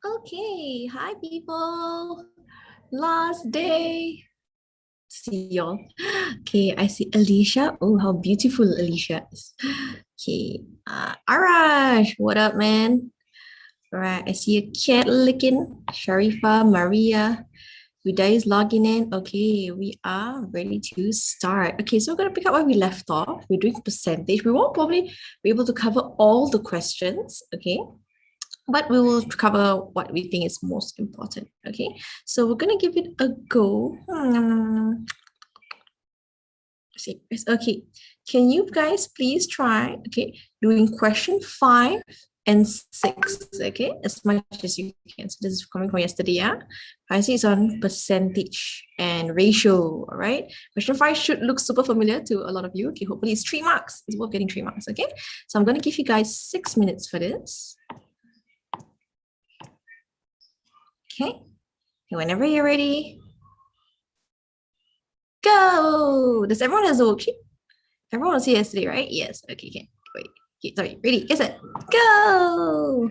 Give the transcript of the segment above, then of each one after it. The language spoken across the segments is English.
Okay, hi people. Last day. See y'all. Okay, I see Alicia. Oh, how beautiful Alicia is. Okay, Arash, what up, man? All right, I see a cat licking. Sharifa, Maria, Uday is logging in. Okay, we are ready to start. Okay, so we're gonna pick up where we left off. We're doing percentage. We won't probably be able to cover all the questions. Okay, but we will cover what we think is most important. Okay, so we're gonna give it a go. See, okay. Can you guys please try, okay, doing question 5 and 6, okay, as much as you can. So this is coming from yesterday, yeah. I see it's on percentage and ratio, all right. Question 5 should look super familiar to a lot of you. Okay, hopefully it's 3 marks. It's worth getting 3 marks, okay. So I'm gonna give you guys 6 minutes for this. Okay, whenever you're ready, go. Does everyone has a worksheet? Everyone was here yesterday, right? Yes. Okay, okay. Wait. Okay, sorry. Ready? Is it? Go.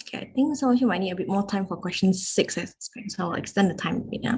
Okay, I think some of you might need a bit more time for question 6, so I'll extend the time a bit. Yeah.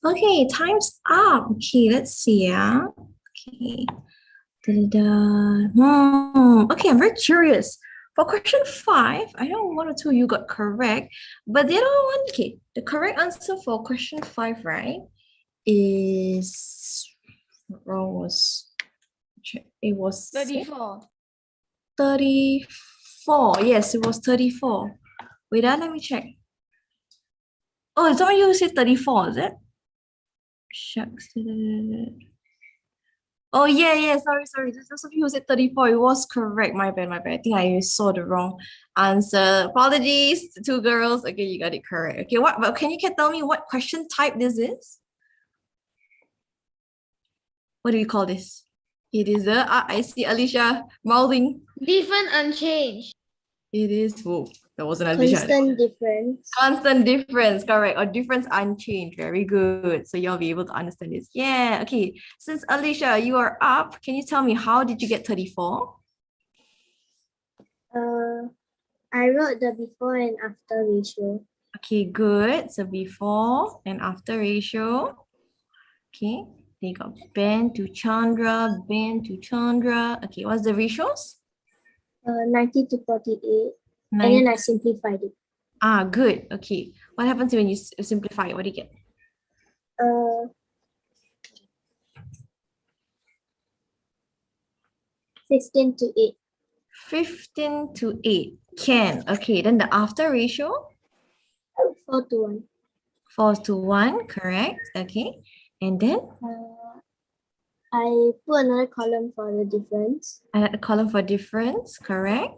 Okay, time's up. Okay, let's see. Yeah. Okay. Da-da-da. Okay, I'm very curious. For question 5, I know one or two you got correct, but the other one, okay, the correct answer for question 5, right, is wrong was it was 34. 34. Yes, it was 34. Wait, let me check. Oh, it's not you who said 34, is it? Shucks. Oh yeah, sorry. There's also people who said 34. It was correct. My bad. I think I saw the wrong answer. Apologies to two girls. Okay, you got it correct. Okay, but can you tell me what question type this is? What do you call this? It is I see Alicia mouthing. Different, unchanged. It is, whoa, that wasn't Alicia. Constant difference. Constant difference, correct. Or difference unchanged. Very good. So you'll be able to understand this. Yeah, okay. Since Alicia, you are up, can you tell me how did you get 34? I wrote the before and after ratio. Okay, good. So before and after ratio. Okay. Then you got Ben to Chandra, Ben to Chandra. Okay, what's the ratios? 90 to 48. And Nine. then I simplified it. Ah, good. Okay. What happens when you simplify it? What do you get? 15 to 8. 15 to 8. Can. Okay, then the after ratio? 4 to 1. 4 to 1, correct. Okay. And then I put another column for the difference. I had a column for difference, correct.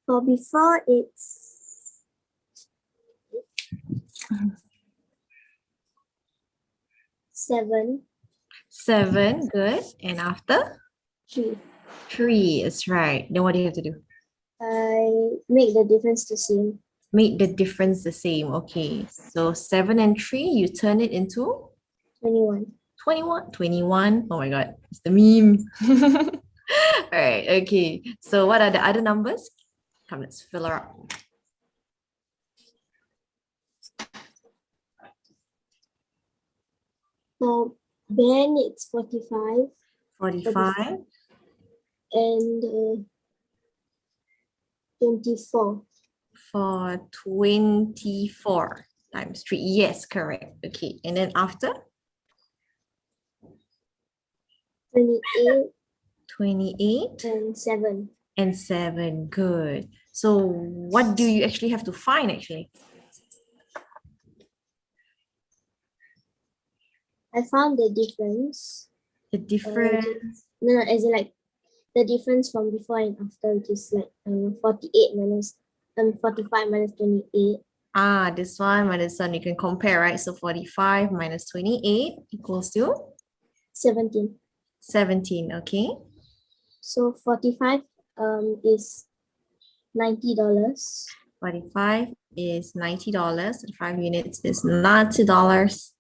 For before, it's 7, 7, good. And after? 3. 3 is right. Then what do you have to do? I make the difference the same. Make the difference the same. Okay. So 7 and 3, you turn it into 21. 21. 21. Oh my God. It's the meme. All right. Okay. So what are the other numbers? Come, let's fill her up. For Ben, it's 45. 45. And 24. For 24 times 3. Yes, correct. Okay. And then after? 28 28 and 7. and 7. Good. So what do you actually have to find actually? I found the difference. The difference. No, as in like the difference from before and after, which is like 48 minus 45 minus 28. Ah, this one minus this one, you can compare, right? So 45 minus 28 equals to 17. 17, okay? So 45 is $90. 45 is $90. 5 units is $90.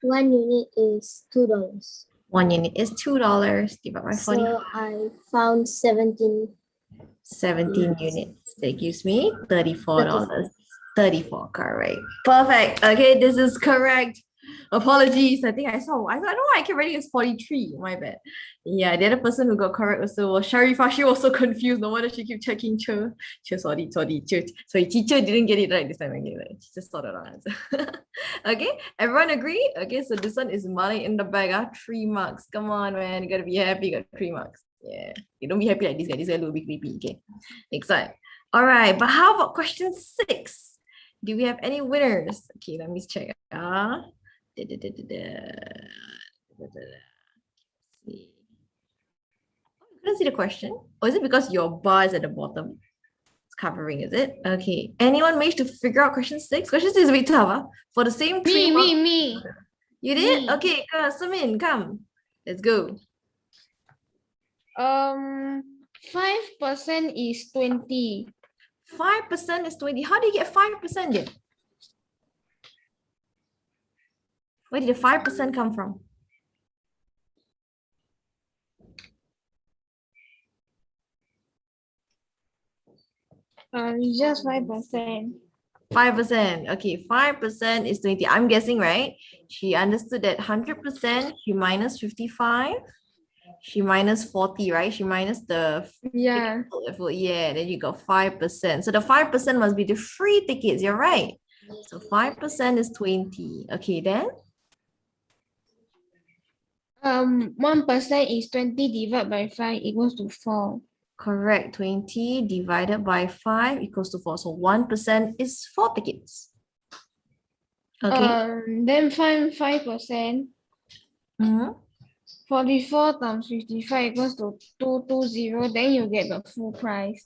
1 unit is $2. 1 unit is $2. Divided by 40. So I found 17. 17 units. That gives me $34. 34. 34, correct. Perfect. Okay, this is correct. Apologies. I think I know I kept writing as 43. My bad. Yeah, the other person who got correct also was Sharifah. She was so confused. No wonder she keep checking Che. Sorry. Teacher didn't get it right this time again. She just saw the wrong answer. Okay, everyone agree? Okay, so this one is money in the bag. 3 marks. Come on, man. You gotta be happy. You got 3 marks. Yeah. You don't be happy like this guy. This guy will be creepy. Okay. Next one. All right. But how about question 6? Do we have any winners? Okay, let me check. See. Oh, you couldn't see the question? Or is it because your bar is at the bottom? It's covering, is it? Okay. Anyone managed to figure out question 6? Question 6 is a bit tough, huh? For the same 3 marks. Me. You did? Me. Okay, Sumin, come. Let's go. 5% is 20. 5% is 20. How do you get 5% then? Where did the 5% come from? It's just 5%. 5%. Okay, 5% is 20. I'm guessing, right? She understood that 100%, she minus 55, she minus 40, right? She minus the Yeah. yeah, then you got 5%. So the 5% must be the free tickets. You're right. So 5% is 20. Okay, then 1% is 20 divided by 5 equals to 4. correct. 20 divided by 5 equals to 4. So 1% is 4 tickets. Okay. Then find 5%. Mhm. 44 times 55 equals to 220. Then you get the full price.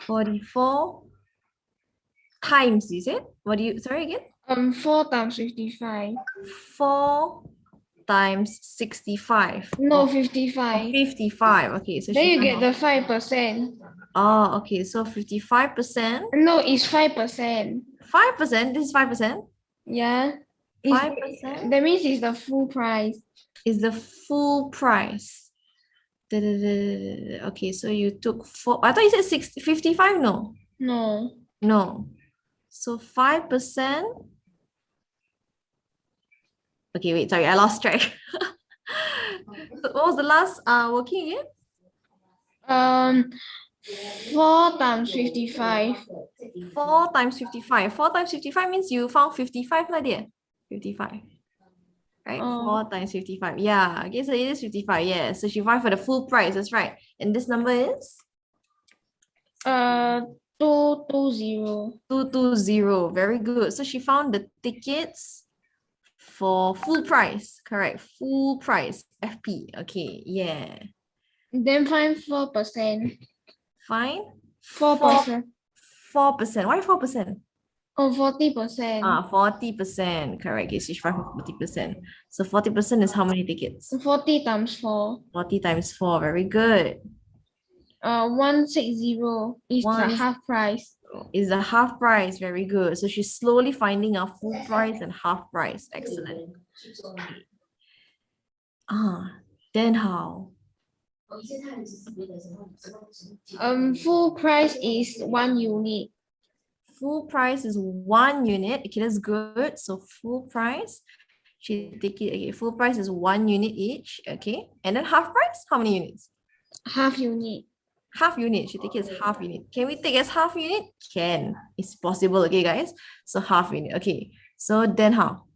44 times, you said? What do you, sorry again? 4 times 55. 4 times 65. No, Oh, 55. 55. Okay, so Then she you get the 5%. oh, okay. So 55%. No, it's 5%. 5%. This is 5%. Yeah. 5% That means it's the full price. is the full price. Okay, so you took 4. I thought you said 55. No. No. No. So 5%. Okay, wait, sorry, I lost track. So what was the last working again? 4 times 55. 4 times 55. 4 times 55 means you found 55 lah, dear. 55. Right? Oh. 4 times 55. Yeah. Okay, so it is 55. Yeah. So she found for the full price. That's right. And this number is 220. 220. Very good. So she found the tickets for full price. Correct. Full price. FP. Okay. Yeah. Then find 4%. Fine. 4%. 4%. Why 4%? Oh, 40%. 40%. Correct. Okay, so she found 40%. So 40% is how many tickets? 40 times 4. 40 times 4. Very good. 160 is the One- half price. Is the half price. Very good. So she's slowly finding a full price and half price. Excellent. Then how? Full price is 1 unit. Full price is 1 unit. Okay, that's good. So full price, she take it. Okay, full price is 1 unit each. Okay, and then half price, how many units? Half unit. Half unit. She take it as half unit. Can we take as half unit? Can. It's possible. Okay, guys. So half unit. Okay. So then how?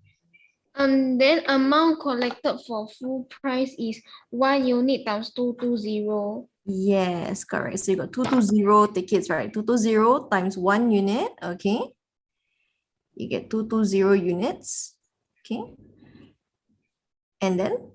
Then amount collected for full price is 1 unit times 220. Yes, correct. So you got 220 tickets, right? 220 times 1 unit. Okay. You get 220 units. Okay. And then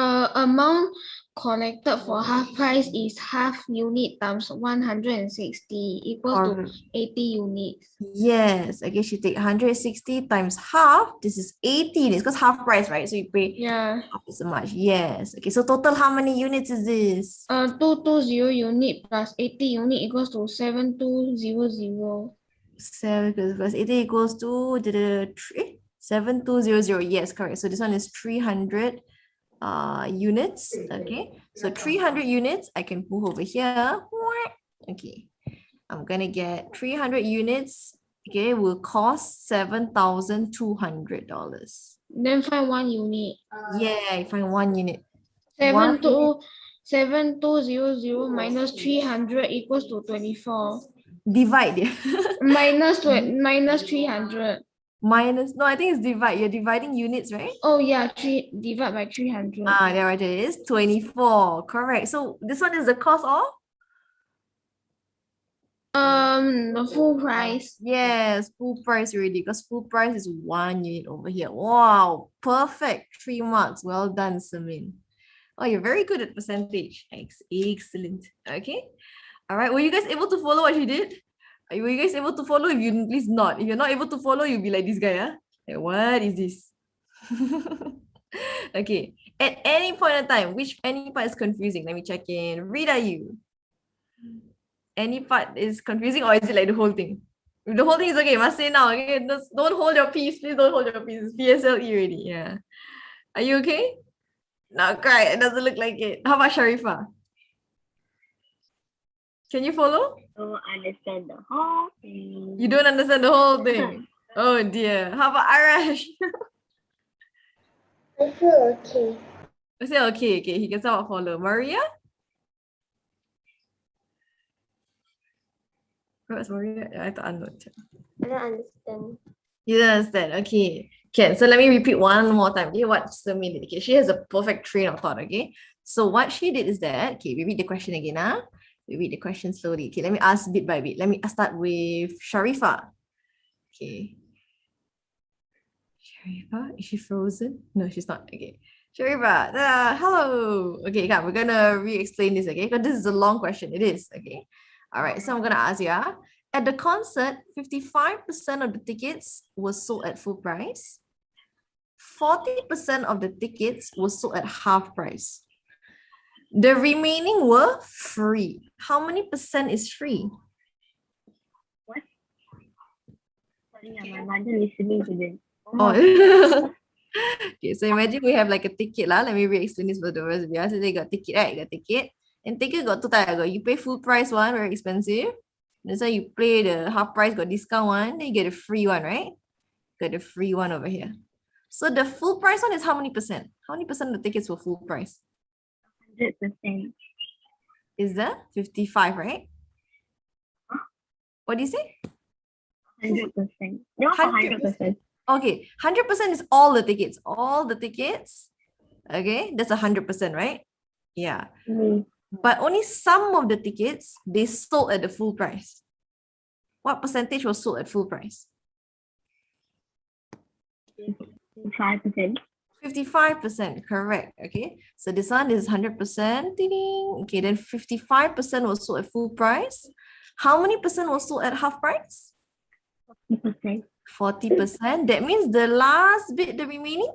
Amount collected for half price is half unit times 160 equals to Correct. 80 units. Yes. Okay, she take 160 times half. This is 80 units because half price, right? So you pay Yeah. half as much. Yes. Okay, so total how many units is this? 220 unit plus 80 unit equals to 7200. 7 plus 80 equals to 7200. Yes, correct. So this one is 300 units. Okay, so 300 units I can move over here. Okay, I'm gonna get 300 units. Okay, will cost $7,200. Then find 1 unit. Yeah, I find 1 unit. 7200 minus 300 equals to 24. Divide. Minus 300. Minus, no, I think it's divide. You're dividing units, right? Oh yeah, 3 divide by 300. There it is. 24. Correct. So this one is the cost of? The full price. Yes, full price already because full price is 1 unit over here. Wow, perfect. 3 marks. Well done, Samin. Oh, you're very good at percentage. Excellent. Okay. All right. Were you guys able to follow what she did? Were you guys able to follow? If you please not. If you're not able to follow, you'll be like this guy, huh? Like, what is this? Okay. At any point in time, any part is confusing? Let me check in. Read, are you? Any part is confusing or is it like the whole thing? If the whole thing is okay, must say now. Okay, don't hold your peace. Please don't hold your peace. It's PSLE already. Yeah. Are you okay? Not quite. It doesn't look like it. How about Sharifa? Can you follow? Don't understand the whole thing. You don't understand the whole thing. Oh dear. How about Arash? I feel okay. I say okay. He can somehow follow. Maria? What's Maria? I thought unnote. I don't understand. You don't understand. Okay. Okay, so let me repeat one more time. Okay, what's the meaning? Okay, she has a perfect train of thought. Okay, so what she did is that, okay, we read the question again. We read the question slowly. Okay, let me ask bit by bit. Let me start with Sharifa. Okay. Sharifa, is she frozen? No, she's not. Okay. Sharifa, hello. Okay, we're gonna re-explain this, okay? Because this is a long question. It is, okay? All right, so I'm gonna ask you, at the concert, 55% of the tickets were sold at full price. 40% of the tickets were sold at half price. The remaining were free. How many percent is free? What? Sorry, my mother listening to this. Oh. Okay, so imagine we have like a ticket lah. Let me re-explain this for the rest of you. So they got ticket, right? You got ticket. And ticket got two types. You pay full price one, very expensive. That's why you play the half price, got discount one, then you get a free one, right? Got the free one over here. So the full price one is how many percent? How many percent of the tickets were full price? 100%. Is that 55, right? What do you say? 100%. No, 100%. 100%. Okay, 100% is all the tickets. All the tickets. Okay, that's 100%, right? Yeah. Mm. But only some of the tickets, they sold at the full price. What percentage was sold at full price? 5%. 55%, correct. Okay, so this one is 100%. Ding. Okay, then 55% was sold at full price. How many percent was sold at half price? 50%. 40%. That means the last bit, the remaining?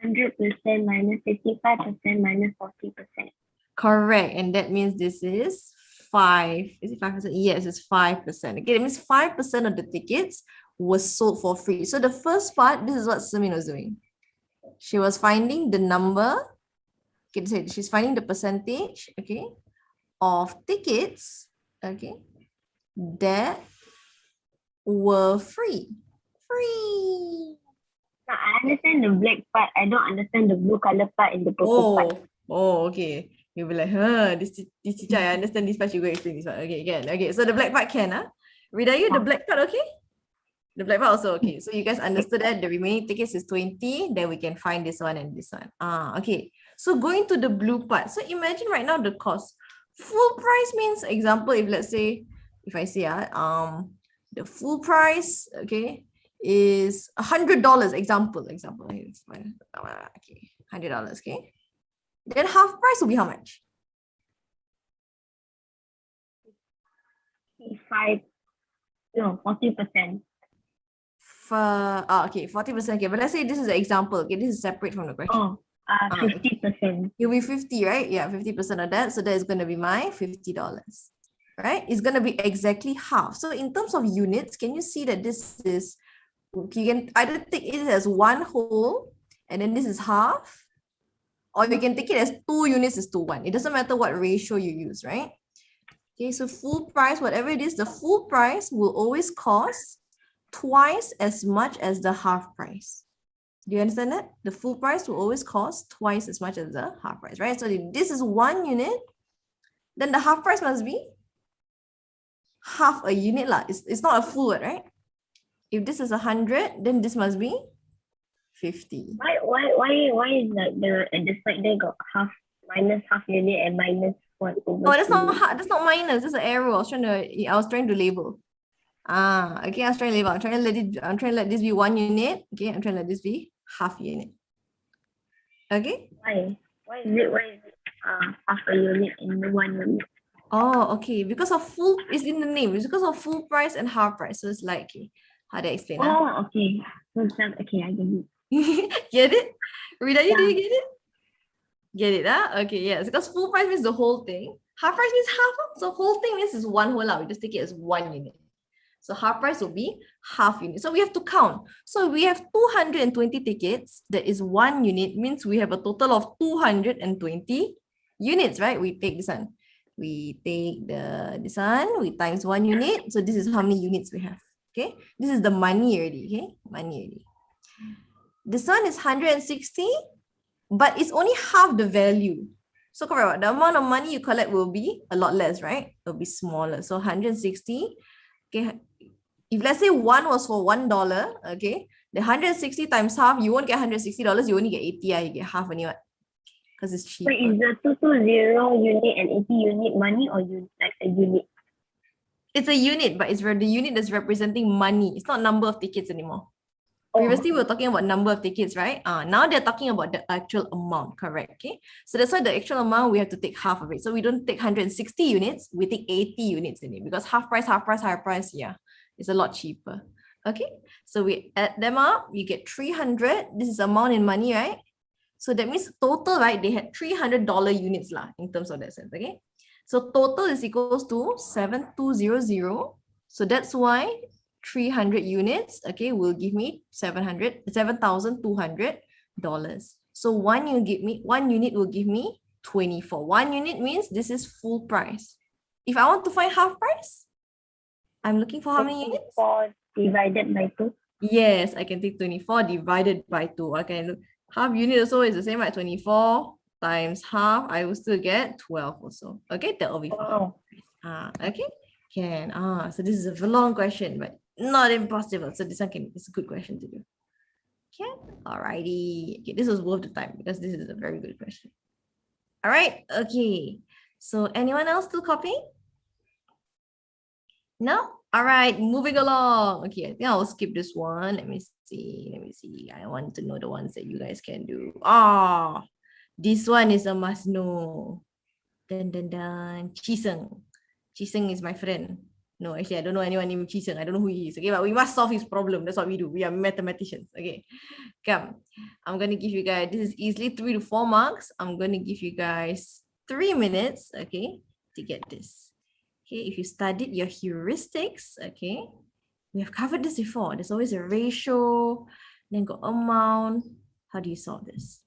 100% minus 55% minus 40%. Correct. And that means this is 5. Is it 5%? Yes, it's 5%. Okay, that means 5% of the tickets was sold for free. So the first part, this is what Sumin was doing. She was finding the number. Okay, she's finding the percentage, okay, of tickets, okay, that were free. Free. Now, I understand the black part. I don't understand the blue color part and the purple part. Oh, okay. You'll be like, this teacher, I understand this part, you go explain this part. Okay, again. Okay, so the black part can, Rida, you the black part, okay? The black part also, okay. So you guys understood that the remaining tickets is 20, then we can find this one and this one. Okay. So going to the blue part. So imagine right now the cost. Full price means, example, if let's say, if I say, the full price, okay, is $100, example. Okay, $100, okay. Then half price will be how much? 40%. Okay, 40%. Okay, but let's say this is an example. Okay, this is separate from the question. 50%. It'll be 50, right? Yeah, 50% of that. So that is going to be my $50, right? It's going to be exactly half. So in terms of units, can you see that this is, you can either take it as one whole, and then this is half, or you can take it as 2 units is to 1. It doesn't matter what ratio you use, right? Okay, so full price, whatever it is, the full price will always cost twice as much as the half price. Do you understand that? The full price will always cost twice as much as the half price, right? So if this is 1 unit, then the half price must be half a unit lah. It's not a full word, right? If this is 100, then this must be 50. Why is like the at the side there got minus half unit and minus 1 over? Oh, that's not minus. That's an arrow. I was trying to label. Okay, I was trying to label. I'm trying to let this be 1 unit. Okay, I'm trying to let this be half unit. Okay. Why is it half a unit and 1 unit? Oh, okay. Because of full, it's in the name. It's because of full price and half price. So it's like, okay, how do I explain? Oh, okay. Okay, I get it. Get it? Rida, do you get it? Get it, Okay, yes. Because full price means the whole thing. Half price means half. So whole thing means is one whole lot. We just take it as 1 unit. So half price will be half unit. So we have to count. So we have 220 tickets. That is 1 unit. Means we have a total of 220 units, right? We take this one. We take this one. We times 1 unit. So this is how many units we have. Okay. This is the money already. Okay. Money already. This one is 160. But it's only half the value. So correct, the amount of money you collect will be a lot less, right? It'll be smaller. So 160. Okay. If let's say 1 was for $1, okay, the 160 times half, you won't get $160, you only get 80, you get half only, what? Because it's cheaper. So is the 220 unit and 80 unit money or like a unit? It's a unit, but it's where the unit is representing money. It's not number of tickets anymore. Previously, we were talking about number of tickets, right? Now they're talking about the actual amount, correct? Okay. So that's why the actual amount, we have to take half of it. So we don't take 160 units, we take 80 units in it because half price, higher price, yeah, it's a lot cheaper. Okay. So we add them up, you get 300. This is amount in money, right? So that means total, right? They had $300 units lah, in terms of that sense, okay? So total is equals to 7200. So that's why 300 units, okay, will give me $7,200. So one unit will give me 24. 1 unit means this is full price. If I want to find half price, I'm looking for how many units? 24 divided by 2. Yes, I can take 24 divided by 2. I can look. Half unit also is the same, right? 24 times half, I will still get 12 also. Okay, that will be for half. Wow. Okay, can. So this is a long question, but not impossible. So this one can, it's a good question to do. Okay, alrighty. Okay, this was worth the time because this is a very good question. All right, okay. So anyone else still copying? No? All right, moving along. Okay, I think I'll skip this one. Let me see. Let me see. I want to know the ones that you guys can do. This one is a must know. Dun dun dun. Chiseng. Chiseng is my friend. No, actually, I don't know anyone named Chiseng. I don't know who he is. Okay, but we must solve his problem. That's what we do. We are mathematicians. Okay, come. I'm gonna give you guys, this is easily 3 to 4 marks. I'm gonna give you guys 3 minutes, okay, to get this. Okay, if you studied your heuristics, okay, we have covered this before. There's always a ratio, then got amount. How do you solve this?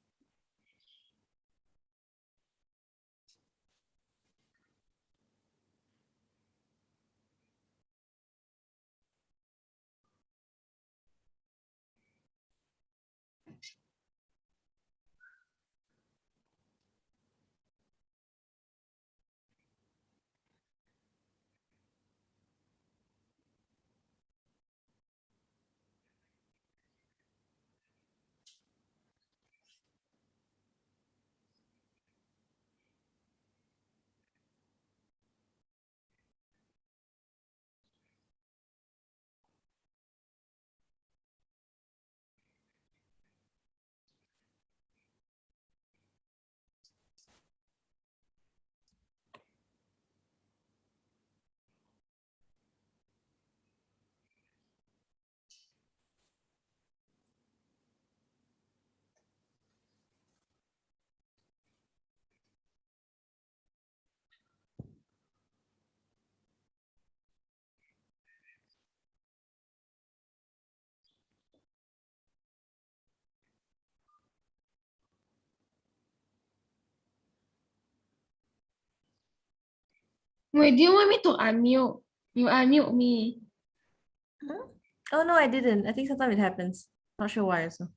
Wait, do you want me to unmute? You unmute me. Huh? Oh no, I didn't. I think sometimes it happens. Not sure why also.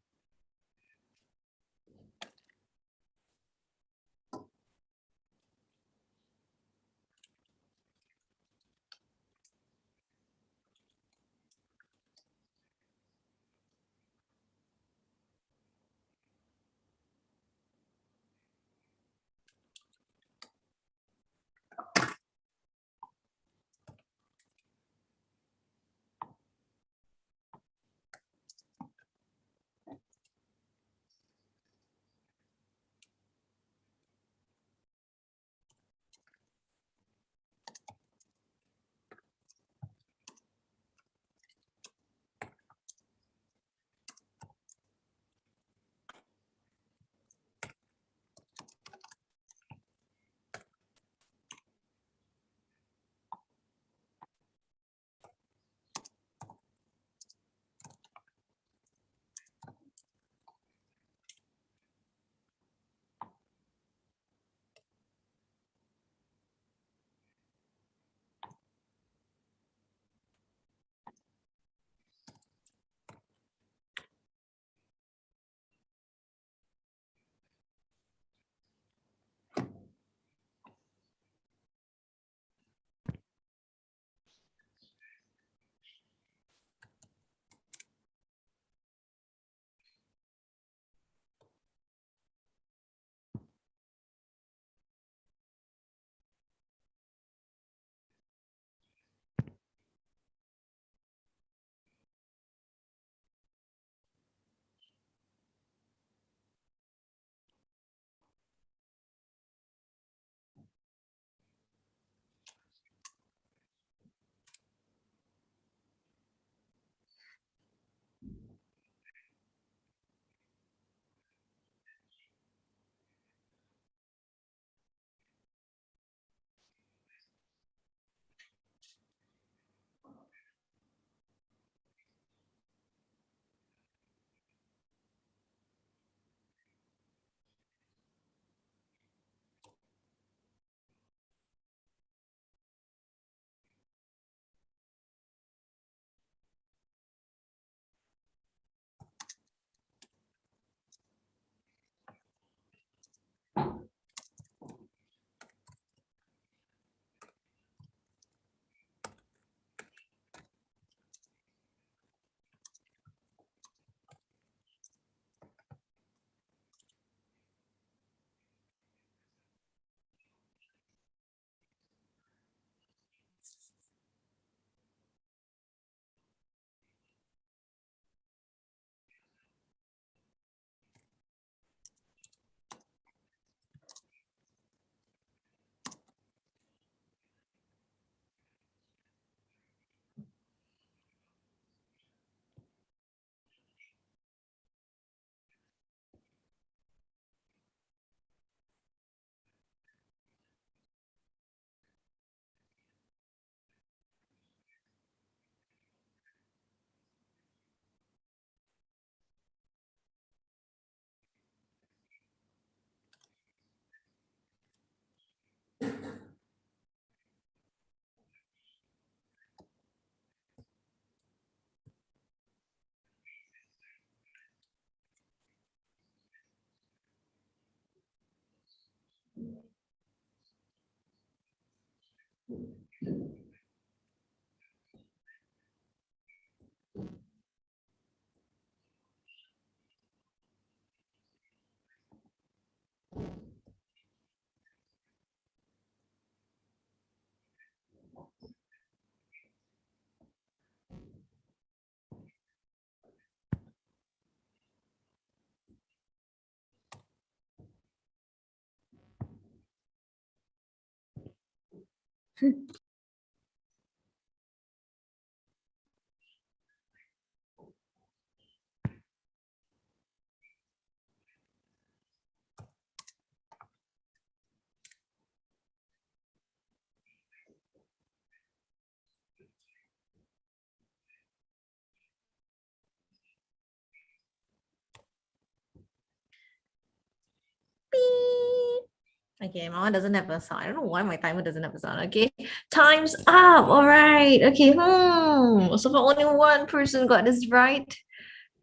Okay, my one doesn't have a sound. I don't know why my timer doesn't have a sound. Okay, time's up. All right. Okay. So far only one person got this right.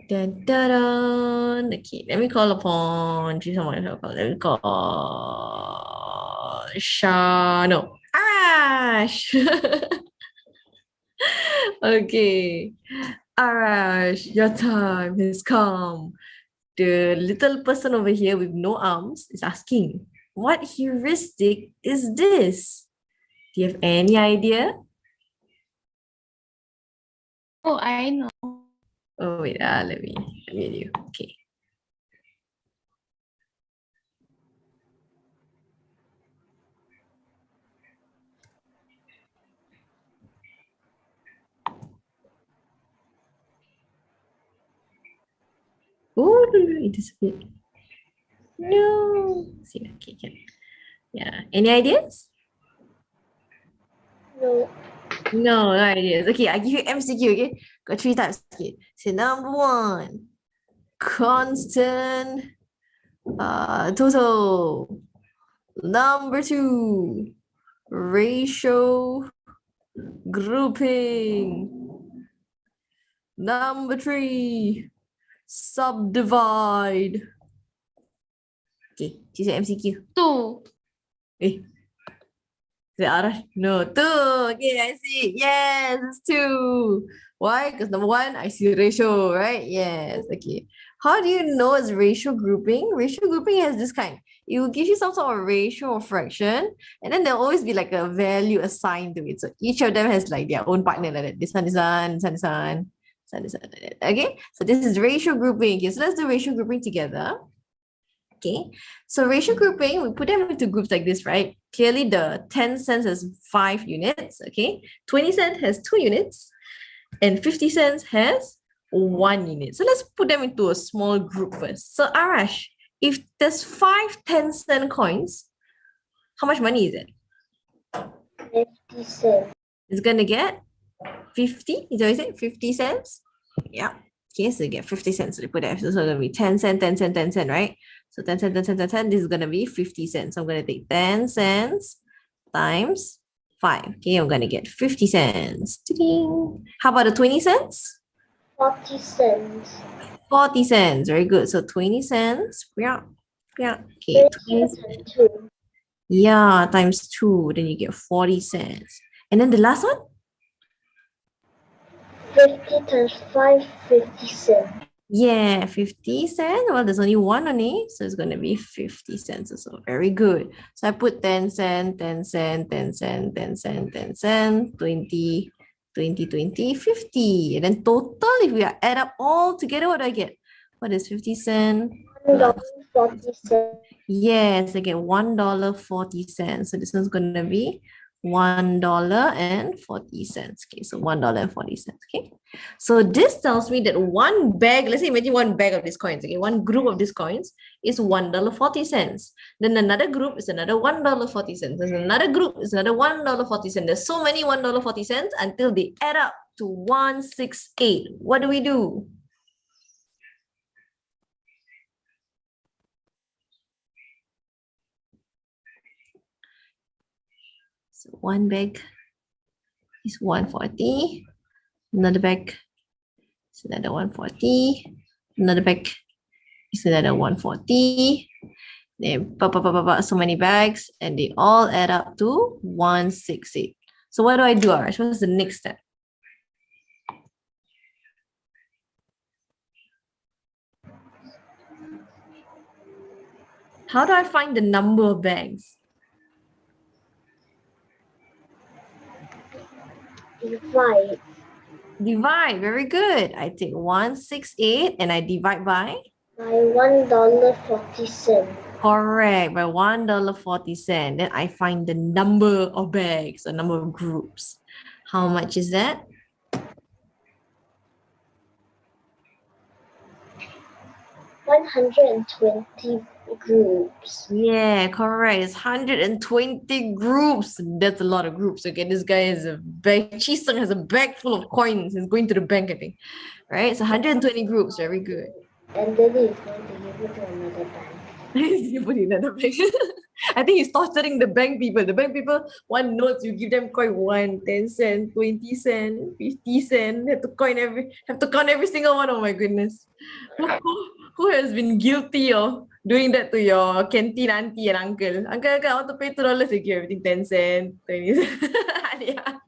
Dun, dun, dun. Okay, let me call upon. Choose someone. Let me call No, Arash. Okay, Arash, your time has come. The little person over here with no arms is asking, what heuristic is this? Do you have any idea? Oh, I know. Oh wait, let me you. Okay. Oh, it disappeared. No. See, okay, can. Yeah. Any ideas? No. No, no ideas. Okay, I give you MCQ, okay? Got 3 types. Okay. So number 1, constant total. Number 2, ratio grouping. Number 3, subdivide. Okay, choose your MCQ. 2. Eh, is it Arash? No, 2. Okay, I see. Yes, it's 2. Why? Because number 1, I see ratio, right? Yes, okay. How do you know it's ratio grouping? Ratio grouping has this kind. It will give you some sort of ratio or fraction, and then there'll always be like a value assigned to it. So each of them has like their own partner like that. This one, this one, this one, this one, this one, this one, like that. Okay, so this is ratio grouping. Okay, so let's do ratio grouping together. Okay, so ratio grouping, we put them into groups like this, right? Clearly the 10 cents has 5 units, okay? 20 cents has 2 units, and 50 cents has 1 unit. So let's put them into a small group first. So Arash, if there's 5 10-cent coins, how much money is it? 50 cents. It's gonna get 50, is that what you said? 50 cents? Yeah. Okay, so you get 50 cents. So you put that, so it's gonna be 10 cent, 10 cent, 10 cent, right? So 10 cent, 10 cent, 10 cent, this is gonna be 50 cents. So I'm gonna take 10 cents times 5. Okay, I'm gonna get 50 cents. Ta-ding. How about the 20 cents? 40 cents. 40 cents. Very good. So 20 cents. Yeah. Yeah. Okay. 20 times 2. Yeah, times 2. Then you get 40 cents. And then the last one? 50 times 5, 50 cents. Yeah, 50 cents. Well, there's only one on it, so it's going to be 50 cents or so. Very good. So I put 10 cent, 10 cent, 10 cent, 10 cent, 10 cent, 20, 20, 20, 50. And then total, if we add up all together, what do I get? What is 50 cent? $1.40. Yes, I get $1.40. So this one's going to be $1.40. Okay, so $1.40. Okay, so this tells me that one bag, let's say imagine one bag of these coins, okay, one group of these coins is $1.40. Then another group is another $1.40. There's another group is another $1.40. There's so many $1.40 until they add up to 168. What do we do? So one bag is 140. Another bag is another 140. Another bag is another 140. Then so many bags, and they all add up to 168. So what do I do, Arash? What's the next step? How do I find the number of bags? Divide Divide, very good. I take 168 and I divide by? by $1.40. Correct, by $1.40. Then I find the number of bags, the number of groups. How much is that? 120 groups. Yeah, correct. It's 120 groups. That's a lot of groups. Okay, this guy is a bag. Chisung has a bag full of coins. He's going to the bank, I think. Right? It's 120 groups. Very good. And Daddy is going to give it to another bank. He's gonna put it in another bank. I think he's torturing the bank people. The bank people want notes, you give them coin 1, 10 cent, 20 cent, 50 cent. Have to count every single one. Oh my goodness. Who has been guilty of doing that to your canteen auntie and uncle? Uncle, I want to pay $2. They give everything 10 cent, 20 cent. Yeah.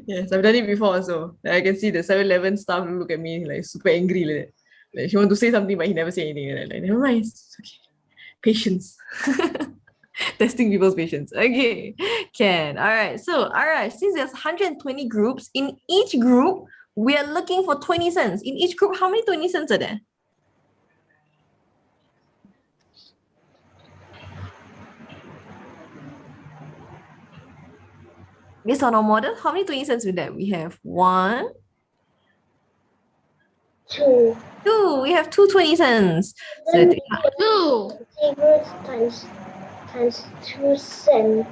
Yes, I've done it before also. I can see the 7-Eleven staff look at me like super angry like that. Like he want to say something but he never say anything. Like never mind, it's okay. Patience. Testing people's patience. Okay, can. All right. So, all right. Since there's 120 groups, in each group, we are looking for 20 cents. In each group, how many 20 cents are there? Based on our model, how many 20 cents with that? We have 1, 2. 2. We have 2 cents. So Then 2. 20 groups times 2 cents.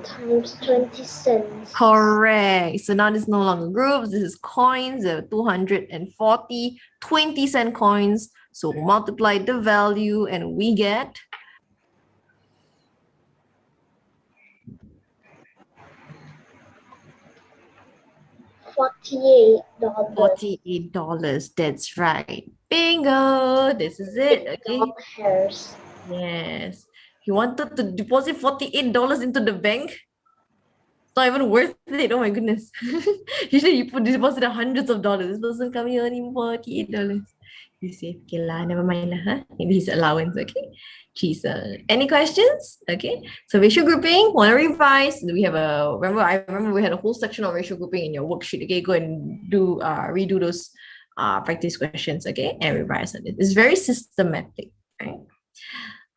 Times 20 cents. correct. So now this is no longer groups. This is coins. There are 240 20-cent coins. So multiply the value and we get $48. $48. That's right. Bingo. This is it. Okay. Dollars. Yes. You wanted to deposit $48 into the bank? It's not even worth it. Oh my goodness. Usually you put deposit hundreds of dollars. This person coming earning $48. You say, okay lah, never mind lah, huh? Maybe his allowance, okay? Jeez, any questions? Okay. So ratio grouping, want to revise? We have I remember we had a whole section of ratio grouping in your worksheet. Okay, go and do redo those practice questions, okay? And revise on it. It's very systematic, right?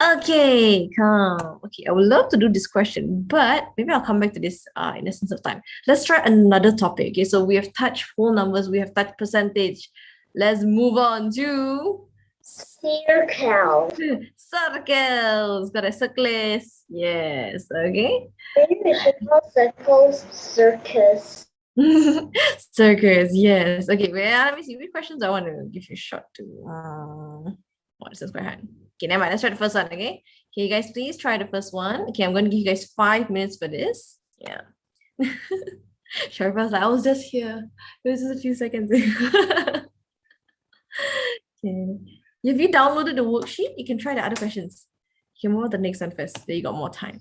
Okay, come. Okay, I would love to do this question, but maybe I'll come back to this in the sense of time. Let's try another topic. Okay, so we have touched whole numbers, we have touched percentage. Let's move on to Circle. circles. Got a circles. Yes, okay. Maybe we should call circles circus. Circles, yes. Okay, wait, let me see which questions I want to give you a shot to. This is quite hard. Okay, never mind. Let's try the first one, okay? Okay, guys, please try the first one. Okay, I'm going to give you guys 5 minutes for this. Yeah. Sharifa's like, I was just here. It was just a few seconds ago. Okay. If you downloaded the worksheet, you can try the other questions. You can move on to the next one first. Then you got more time.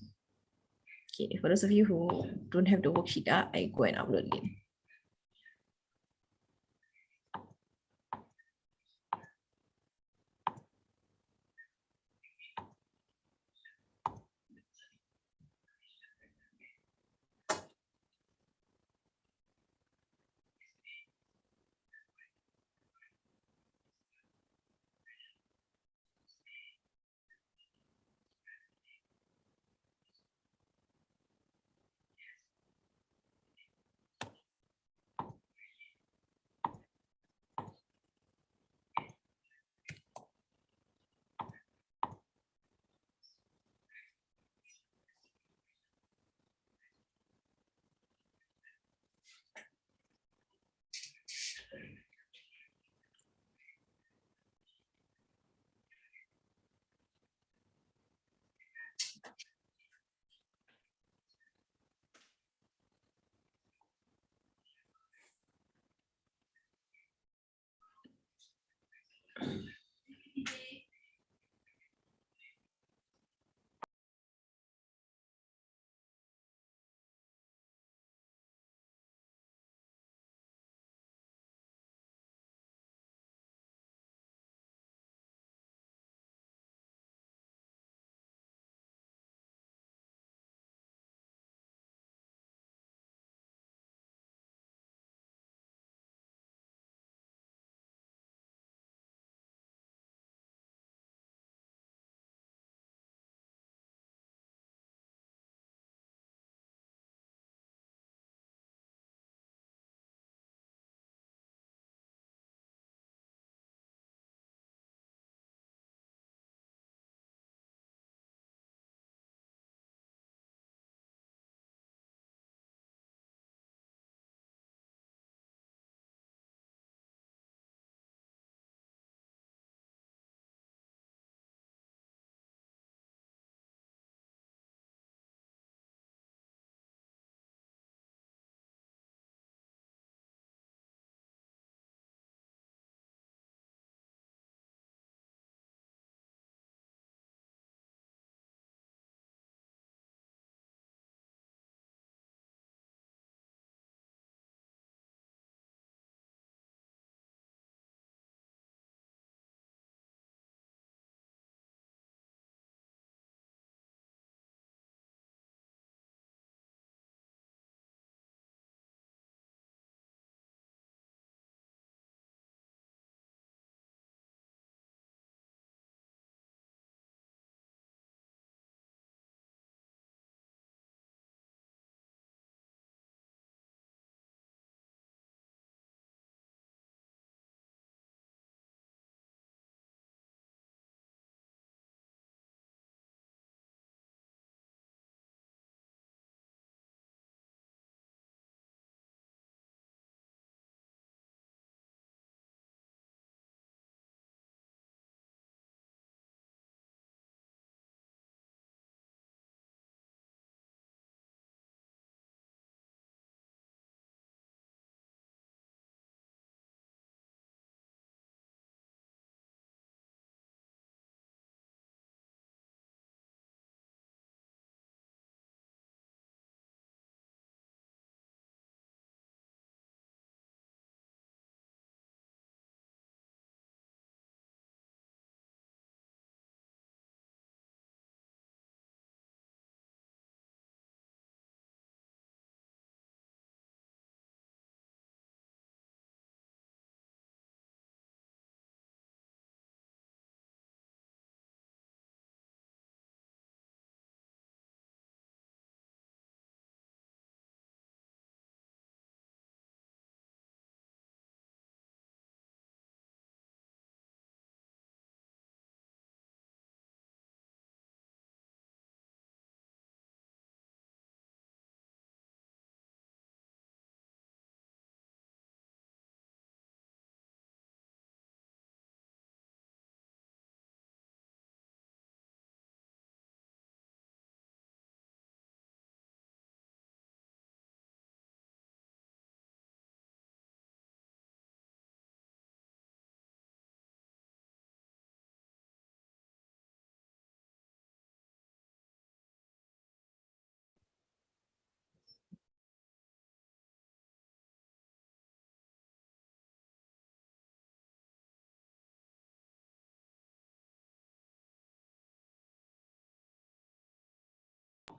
Okay, for those of you who don't have the worksheet, I go and upload it.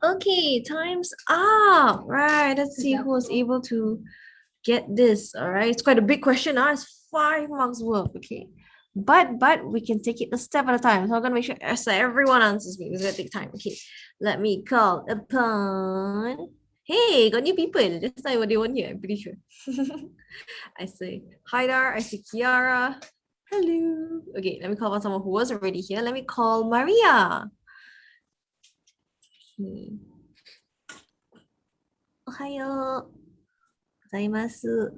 Okay, time's up. Right, let's see who was able to get this. All right, it's quite a big question. It's 5 marks worth. Okay, but we can take it a step at a time. So I'm gonna make sure everyone answers me. It's gonna take time. Okay, let me call upon. Hey, got new people. That's not what they want here. I'm pretty sure. I say Haidar. I see Kiara. Hello. Okay, let me call on someone who was already here. Let me call Maria. Okay. Ohayo gozaimasu.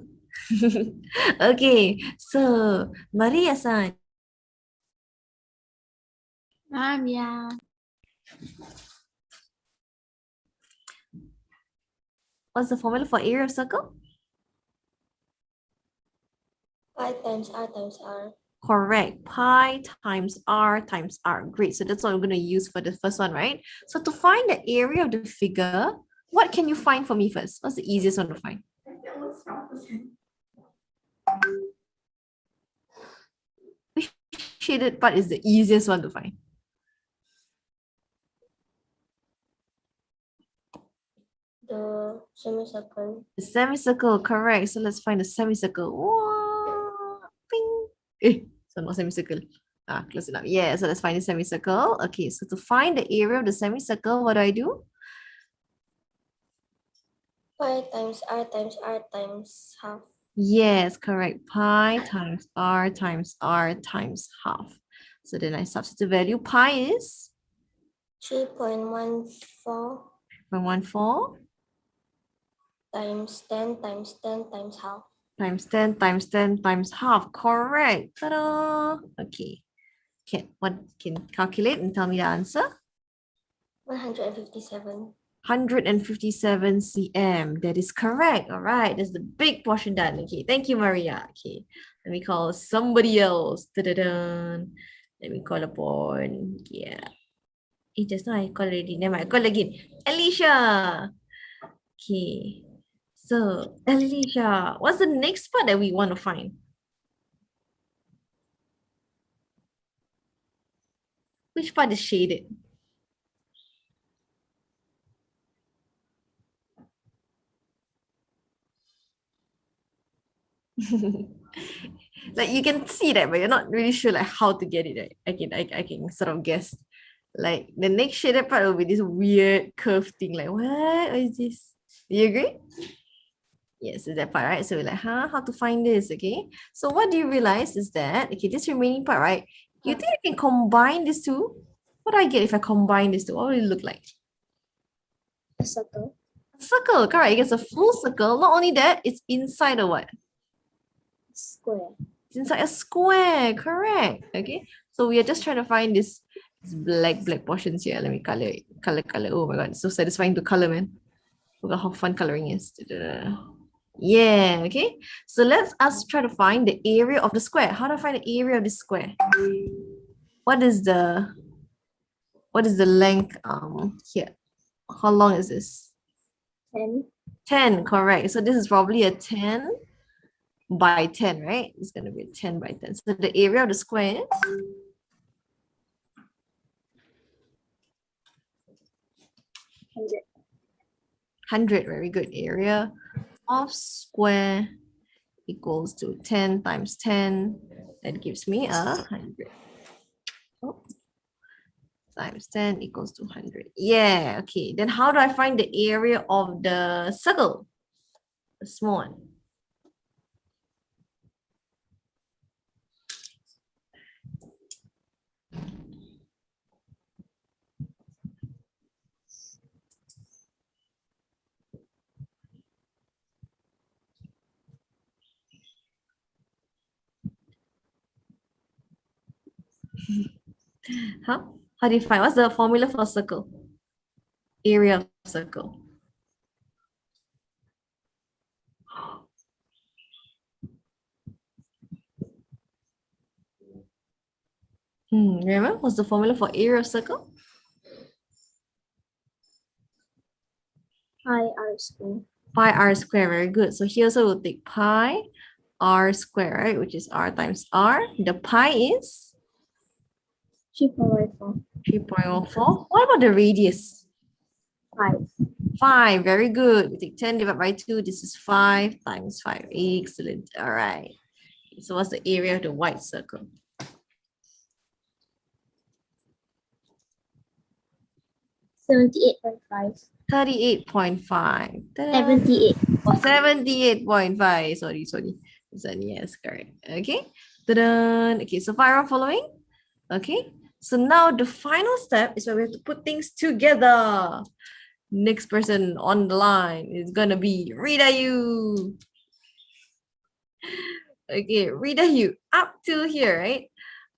Okay, so Maria-san, Yeah. what's the formula for area of circle? Pi times r times r. Correct. Pi times r times r. Great. So that's what I'm going to use for the first one, right? So to find the area of the figure, what can you find for me first? What's the easiest one to find? Which shaded part is the easiest one to find? The semicircle. The semicircle, correct. So let's find the semicircle. Whoa, ping. So not semicircle. Close enough. Yeah, so let's find the semicircle. Okay, so to find the area of the semicircle, what do? Pi times r times r times half. Yes, correct. Pi times r times r times half. So then I substitute value. Pi is 3.14 0.14 times 10 times 10 times half. times 10 times 10 times half. Correct. Ta-da! Okay. One can calculate and tell me the answer. 157. 157 cm. That is correct. All right. That's the big portion done. Okay. Thank you, Maria. Okay. Let me call somebody else. Da-da-dun. Let me call upon. Yeah. Just now I call already. Never mind. I call again. Alicia. Okay. So, Alicia, what's the next part that we want to find? Which part is shaded? Like you can see that, but you're not really sure like how to get it right. I can sort of guess. Like the next shaded part will be this weird curved thing. Like what is this? Do you agree? Yes, is that part, right? So we're like, how to find this? Okay. So what do you realize is that okay, this remaining part, right? You think I can combine these two? What do I get if I combine these two? What will it look like? A circle. A circle, correct. It's a full circle. Not only that, it's inside a what? Square. It's inside a square, correct. Okay. So we are just trying to find this black portions here. Let me color it. Color. Oh my god, it's so satisfying to color, man. Look at how fun coloring is. Yeah, okay. So let's us try to find the area of the square. How do I find the area of the square? What is the length here? How long is this? 10. 10, correct. So this is probably a 10 by 10, right? It's going to be a 10 by 10. So the area of the square is 100. Very good. Area of square equals to 10 times 10. That gives me 100. Oh. Times 10 equals to 100. Yeah, okay. Then how do I find the area of the circle? The small one. How do you find? What's the formula for circle? Area of circle. Remember, what's the formula for area of circle? Pi r square. Pi r square, very good. So here also we'll take pi r square, right? Which is r times r. The pi is? 3.14. 3.14. What about the radius? 5. 5. Very good. We take 10 divided by 2. This is 5 times 5. Excellent. All right. So what's the area of the white circle? 78.5. 38.5. 78. Oh, 78.5. Sorry. This one, yes, correct. Okay. Ta-da. Okay, so far following. Okay. So now the final step is where we have to put things together. Next person on the line is gonna be Rita Yu. Okay, Rita Yu, up till here, right?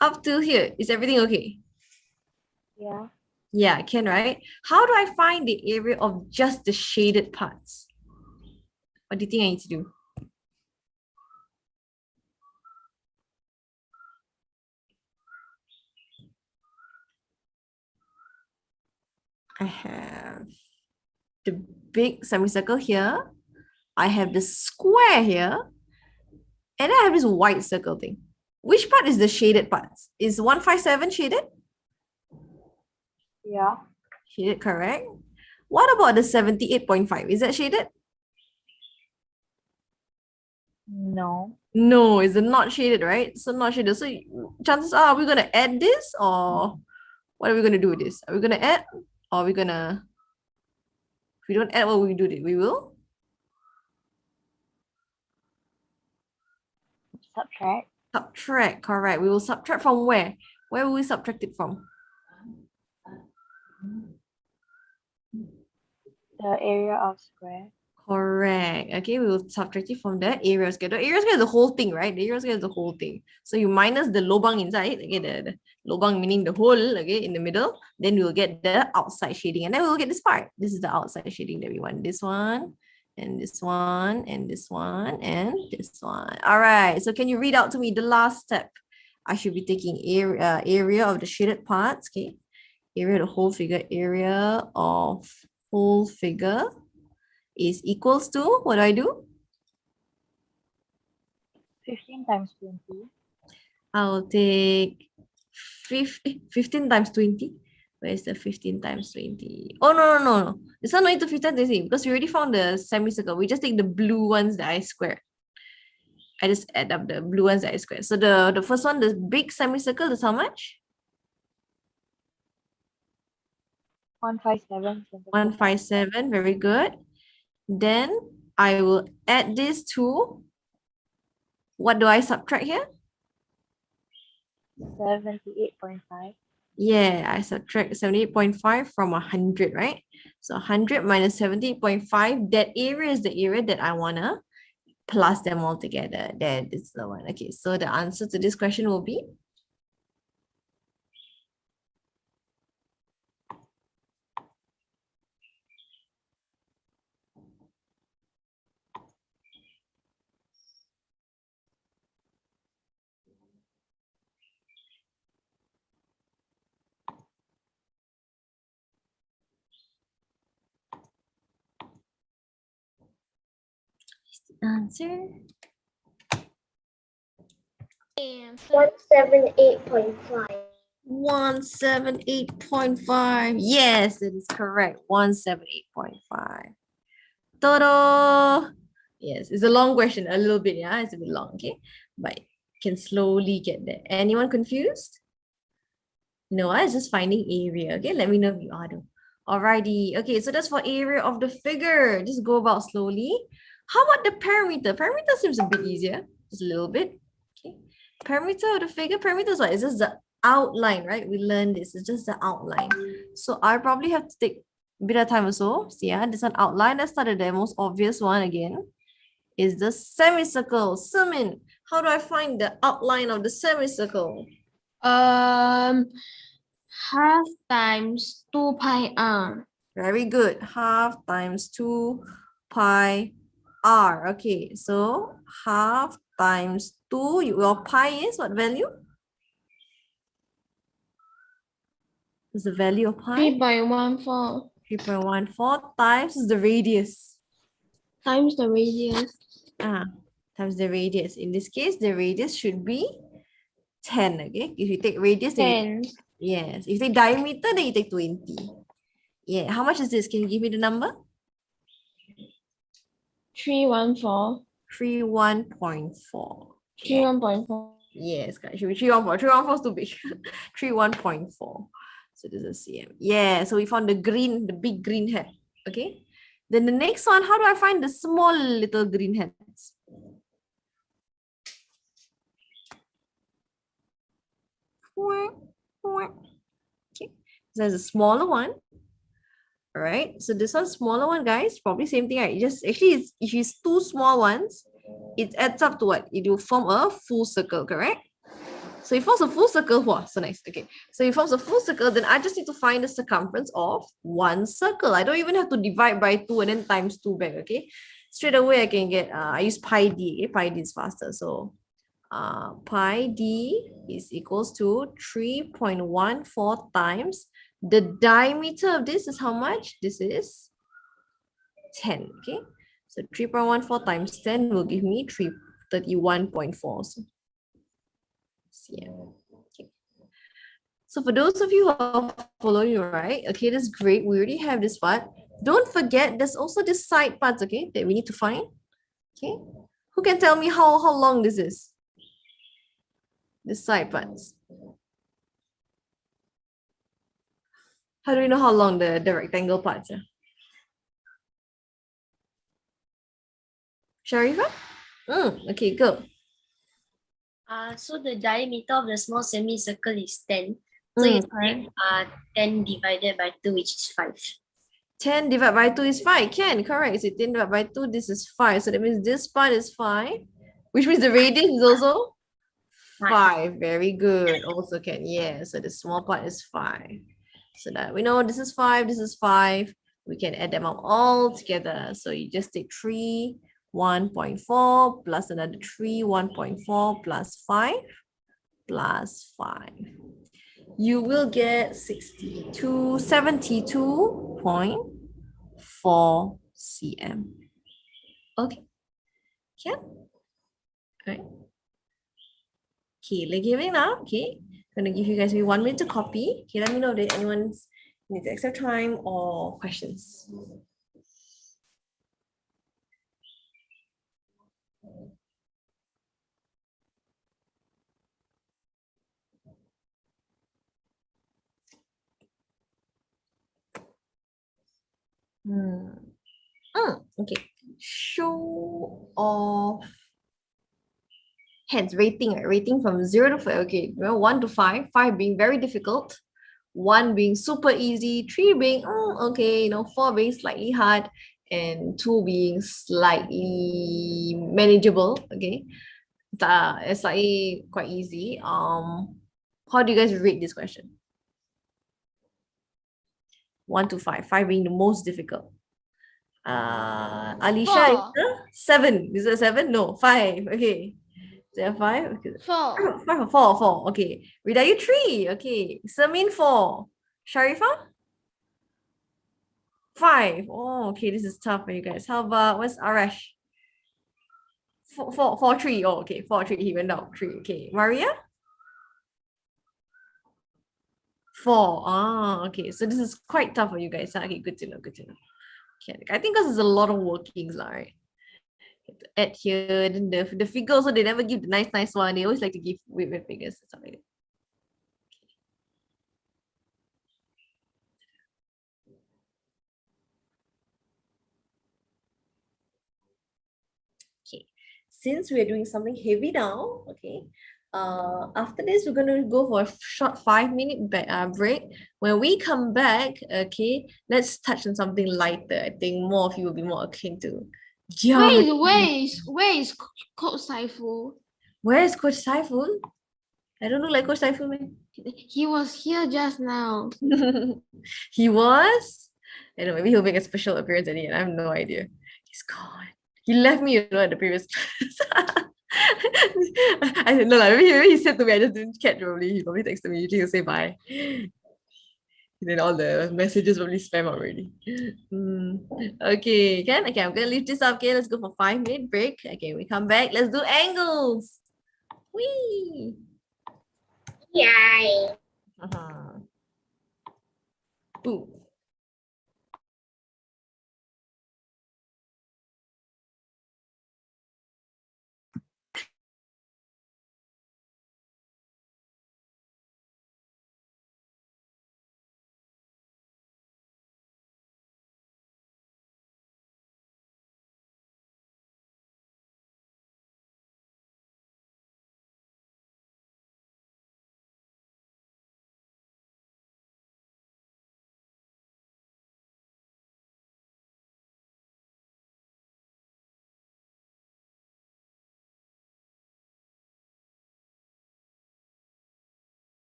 Up till here, is everything okay? Yeah. Yeah, can, right? How do I find the area of just the shaded parts? What do you think I need to do? I have the big semicircle here. I have the square here. And I have this white circle thing. Which part is the shaded parts? Is 157 shaded? Yeah. Shaded, correct. What about the 78.5? Is that shaded? No. No, is it not shaded, right? So not shaded. So chances are we gonna add this, or what are we gonna do with this? Are we gonna add, or are we gonna, if we don't add, what will we do? We will Subtract subtract, correct. We will subtract from where? Where will we subtract it from? the area of square. Correct. Okay, we will subtract it from the area square. The area square is the whole thing, right? The area square is the whole thing. So you minus the lobang inside, okay, the lobang meaning the hole, okay, in the middle. Then we will get the outside shading, and then we will get this part. This is the outside shading that we want. This one, and this one, and this one, and this one. All right. So can you read out to me the last step? I should be taking area of the shaded parts. Okay, area of the whole figure. Area of whole figure is equals to, what do I do? 15 times 20. I'll take 15 times 20. Where's the 15 times 20? Oh, no. It's not need to 15 times 20 because we already found the semicircle. We just take the blue ones that I squared. I just add up the blue ones that I squared. So the first one, the big semicircle, is how much? 157 centimeters. 157, very good. Then I will add this to, what do I subtract here? 78.5. Yeah, I subtract 78.5 from 100, right? So 100 minus 78.5, that area is the area that I want to plus them all together. That is the one. Okay, so the answer to this question will be? Answer? 178.5. 178.5. Yes, it is correct. 178.5. Total. Yes, it's a long question, a little bit, yeah, it's a bit long, okay? But can slowly get there. Anyone confused? No, I was just finding area. Okay, let me know if you are though. Alrighty. Okay, so that's for area of the figure. Just go about slowly. How about the perimeter? Perimeter seems a bit easier. Just a little bit. Okay. Perimeter of the figure. Perimeter is what? It's just the outline, right? We learned this. It's just the outline. So I probably have to take a bit of time also. So yeah, this one outline. Let's start at the most obvious one again. Is the semicircle. Sumin, how do I find the outline of the semicircle? Half times 2 pi r. Very good. Half times 2 pi r. Okay, so half times 2, your pi is what value? What's the value of pi? 3.14 3.14 times the radius. times the radius. Times the radius. In this case, the radius should be 10, okay? If you take radius, then 10. yes. If you take diameter, then you take 20. Yeah, how much is this? Can you give me the number? 314. 31.4. Yeah. 31.4. Yes, guys. Should be 314. 314 is too big. 31.4. So this is cm. Yeah, so we found the big green head. Okay. Then the next one, how do I find the small little green heads? Okay. So there's a smaller one. All right. So this one's smaller one, guys. Probably same thing, right? Just actually, if it's two small ones, it adds up to what? It will form a full circle, correct? So it forms a full circle. Wow, so nice. Okay. So it forms a full circle, then I just need to find the circumference of one circle. I don't even have to divide by 2 and then times 2 back. Okay. Straight away I can get I use pi d. Okay? Pi d is faster. So pi d is equals to 3.14 times the diameter of this is how much? This is 10. Okay. So 3.14 times 10 will give me 331.4. So yeah. Okay. So for those of you who are following, right? Okay, that's great. We already have this part. Don't forget, there's also this side parts, okay, that we need to find. Okay. Who can tell me how long this is? The side parts. How do we know how long the rectangle parts are? Sharifa? Okay, go. So the diameter of the small semicircle is 10. So it's like 10 divided by 2, which is 5. 10 divided by 2 is 5. Can, correct. So 10 divided by 2, this is 5. So that means this part is 5, which means the radius is also 5. Very good. Also can. Yeah. So the small part is 5. So that we know this is 5, this is 5. We can add them up all together. So you just take 3, 1.4 plus another 3, 1.4 plus 5 plus 5. You will get 72.4 cm. Okay. Yeah. Right. Okay, let's give it now. Okay. I'm gonna give you guys maybe 1 minute to copy. Okay, let me know if anyone needs extra time or questions. Okay. Show of hands rating, right? Rating from 0 to 5. Okay, well, 1 to 5, 5 being very difficult, 1 being super easy, 3 being okay, 4 being slightly hard, and 2 being slightly manageable. Okay, it's slightly quite easy. How do you guys rate this question? 1 to 5, 5 being the most difficult. Alicia is 4. a 7. Is it a 7? No, 5. Okay. Is it a 5? Okay. 4. 5 or 4? 4. Okay. Rita, you 3. Okay. Samin 4. Sharifa? 5. Oh, okay. This is tough for you guys. How about what's Arash? 4, 3. Oh, okay. 4, 3. He went down. 3. Okay. Maria? 4. Ah, okay. So this is quite tough for you guys. Okay, good to know. Good to know. Okay. I think because there's a lot of workings, right? Add here, then the figure also they never give the nice one. They always like to give weird figures and stuff like that. Okay, since we're doing something heavy now, okay, after this we're gonna go for a short 5-minute break. When we come back, okay, let's touch on something lighter. I think more of you will be more akin to geometry. Where is Coach Saiful? Where is Coach Saiful? I don't look like Coach Saiful, man. He was here just now. He was? I don't know, maybe he'll make a special appearance at the end. I have no idea. He's gone. He left me, at the previous class. I don't know, maybe he said to me, I just didn't catch probably. He probably texted me, usually he'll say bye. And then all the messages probably spam already. Okay, okay, I'm gonna leave this up. Okay, let's go for 5-minute break. Okay, we come back. Let's do angles. Whee! Yay. Ooh.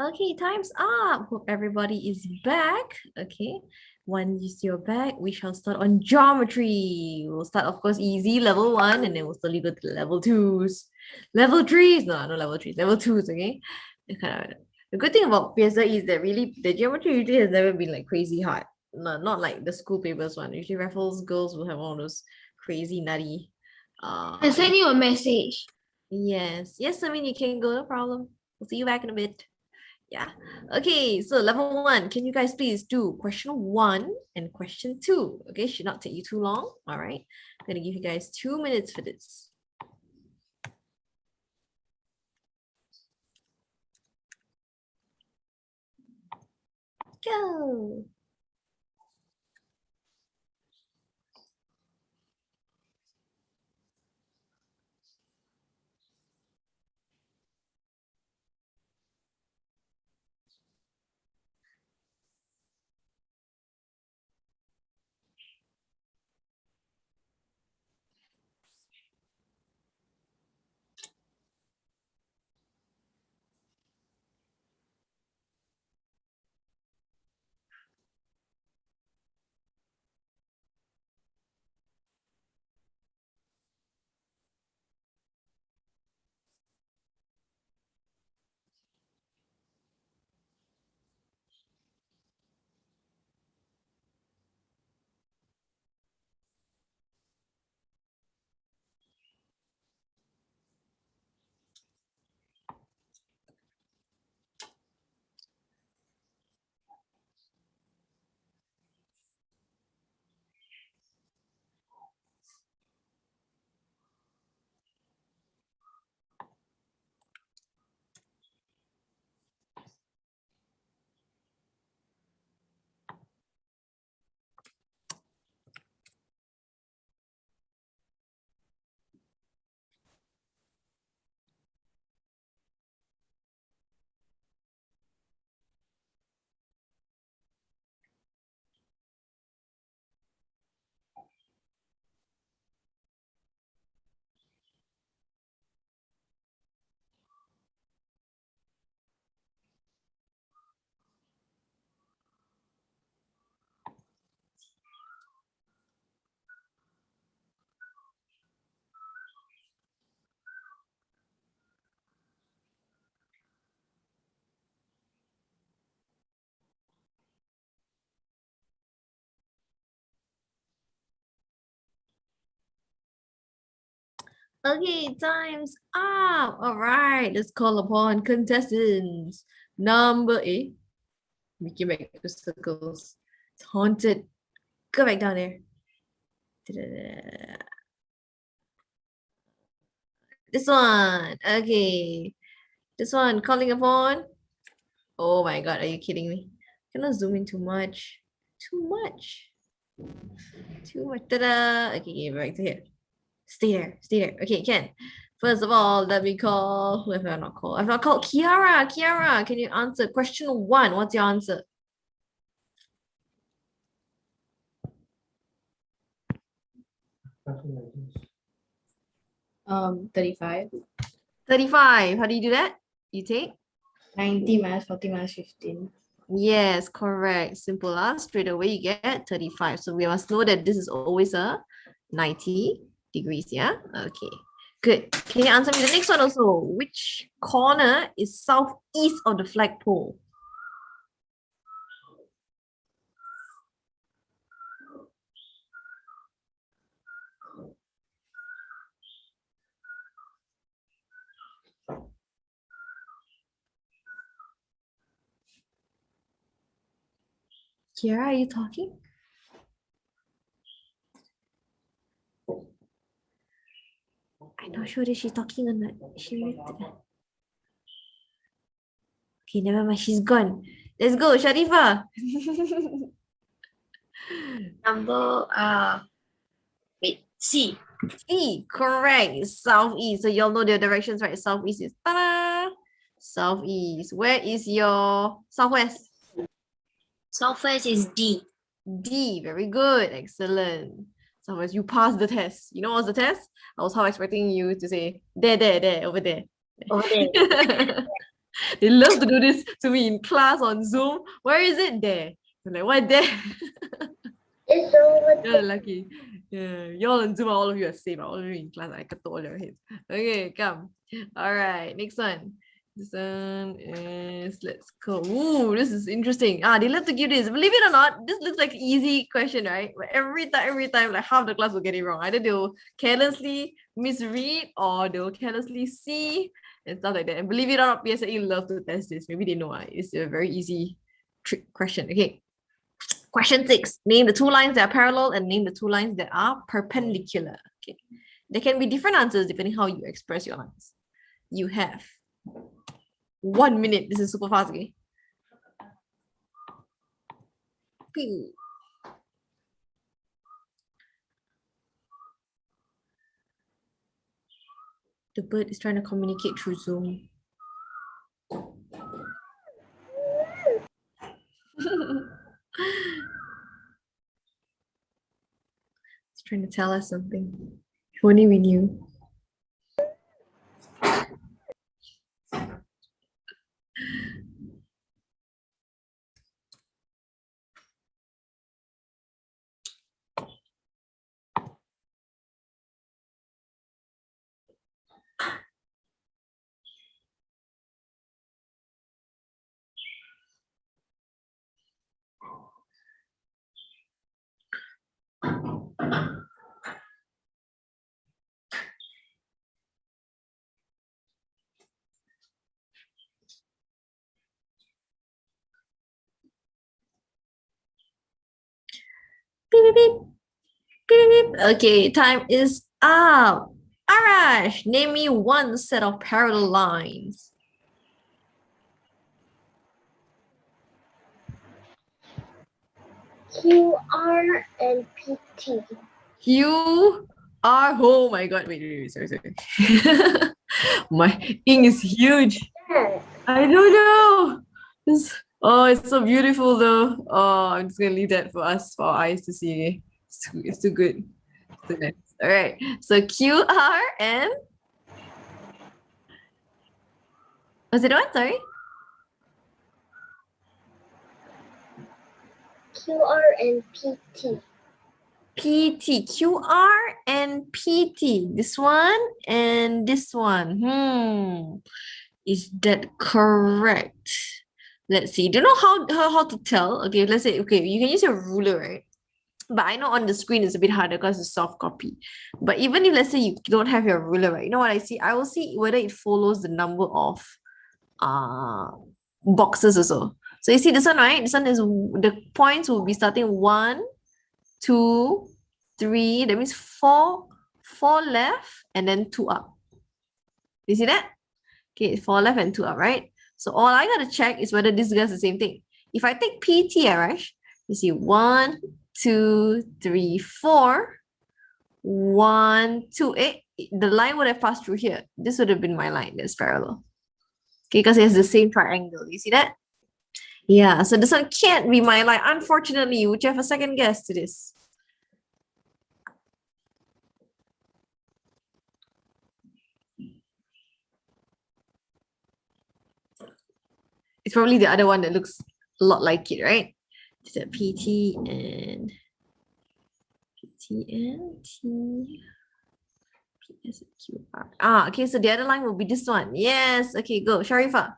Okay, time's up. Hope everybody is back. Okay, once you're back, we shall start on geometry. We'll start, of course, easy, level 1, and then we'll slowly go to level 2s. Level 3s, no, no level 3s, level 2s, okay? The good thing about PSLE is that really the geometry usually has never been like crazy hard. Not like the school papers one. Usually Raffles girls will have all those crazy nutty. I send you a message. Yes, yes, I mean you can go, no problem. We'll see you back in a bit. Yeah. Okay, so level 1, can you guys please do question 1 and question 2? Okay, should not take you too long. All right. I'm gonna give you guys 2 minutes for this. Go. Okay, time's up. All right, let's call upon contestants. Number 8. Make it back to circles. It's haunted. Go back down there. Da-da-da. This one. Okay. This one, calling upon. Oh my God, are you kidding me? Cannot zoom in too much. Too much. Too much. Ta-da. Okay, right to here. Stay there. Stay there. Okay, Ken. First of all, let me call. Who have I not called? I've not called Kiara. Kiara, can you answer question 1? What's your answer? Something like this. 35. 35. How do you do that? You take? 90 minus 40 minus 15. Yes, correct. Simple. Straight away you get 35. So we must know that this is always a 90 degrees. Yeah. Okay. Good. Can you answer me the next one also? Which corner is southeast of the flagpole? Kiara, are you talking? I'm not sure that she's talking or not. She muted. Okay, never mind. She's gone. Let's go, Sharifa. Number wait, C. C, correct. It's southeast. So you all know the directions, right? Southeast is ta-da! Southeast. Where is your southwest? Southwest is D. D. Very good. Excellent. Southwest. You passed the test. You know what's the test? I was half expecting you to say there, over there. Over there. They love to do this to me in class on Zoom. Where is it? There. I'm like, what there? It's over. You're lucky. Yeah, y'all on Zoom, all of you are same. All of you in class, I cut all your heads. Okay, come. All right, next one. This one is, let's go. Ooh, this is interesting. They love to give this. Believe it or not, this looks like easy question, right? But every time, like half the class will get it wrong. Either they'll carelessly misread or they'll carelessly see and stuff like that. And believe it or not, PSLE love to test this. Maybe they know it's a very easy trick question. Okay. Question 6. Name the two lines that are parallel and name the two lines that are perpendicular. Okay. There can be different answers depending how you express your lines. You have 1 minute. This is super fast, okay? Pew. The bird is trying to communicate through Zoom. It's trying to tell us something. If only we knew. Beep, beep, beep. Beep, beep, beep. Okay, time is up. Arash, name me one set of parallel lines. QR and PT. QR. Oh my god, wait, sorry. My ink is huge. Yeah. I don't know. It's so beautiful though. Oh, I'm just gonna leave that for us, for our eyes to see. Okay? It's too good. It's too nice. All right. So QR and was it what? Sorry. QR and PT. PT. QR and PT. This one and this one. Is that correct? Let's see. Do you know how to tell? Okay, let's say, okay, you can use your ruler, right? But I know on the screen it's a bit harder because it's soft copy. But even if, let's say, you don't have your ruler, right? You know what I see? I will see whether it follows the number of boxes also. So you see this one, right? This one is, the points will be starting 1, 2, 3. That means 4 left and then 2 up. You see that? Okay, 4 left and 2 up, right? So all I gotta check is whether this does the same thing. If I take PT, Arash, you see 1, 2, 3, 4, 1, 2, 8. The line would have passed through here. This would have been my line that's parallel. Okay, because it has the same triangle. You see that? Yeah, so this one can't be my line. Unfortunately, would you have a second guess to this? It's probably the other one that looks a lot like it, right? Is that PT and T, PS, QR. Okay, so the other line will be this one. Yes, okay, go. Sharifa.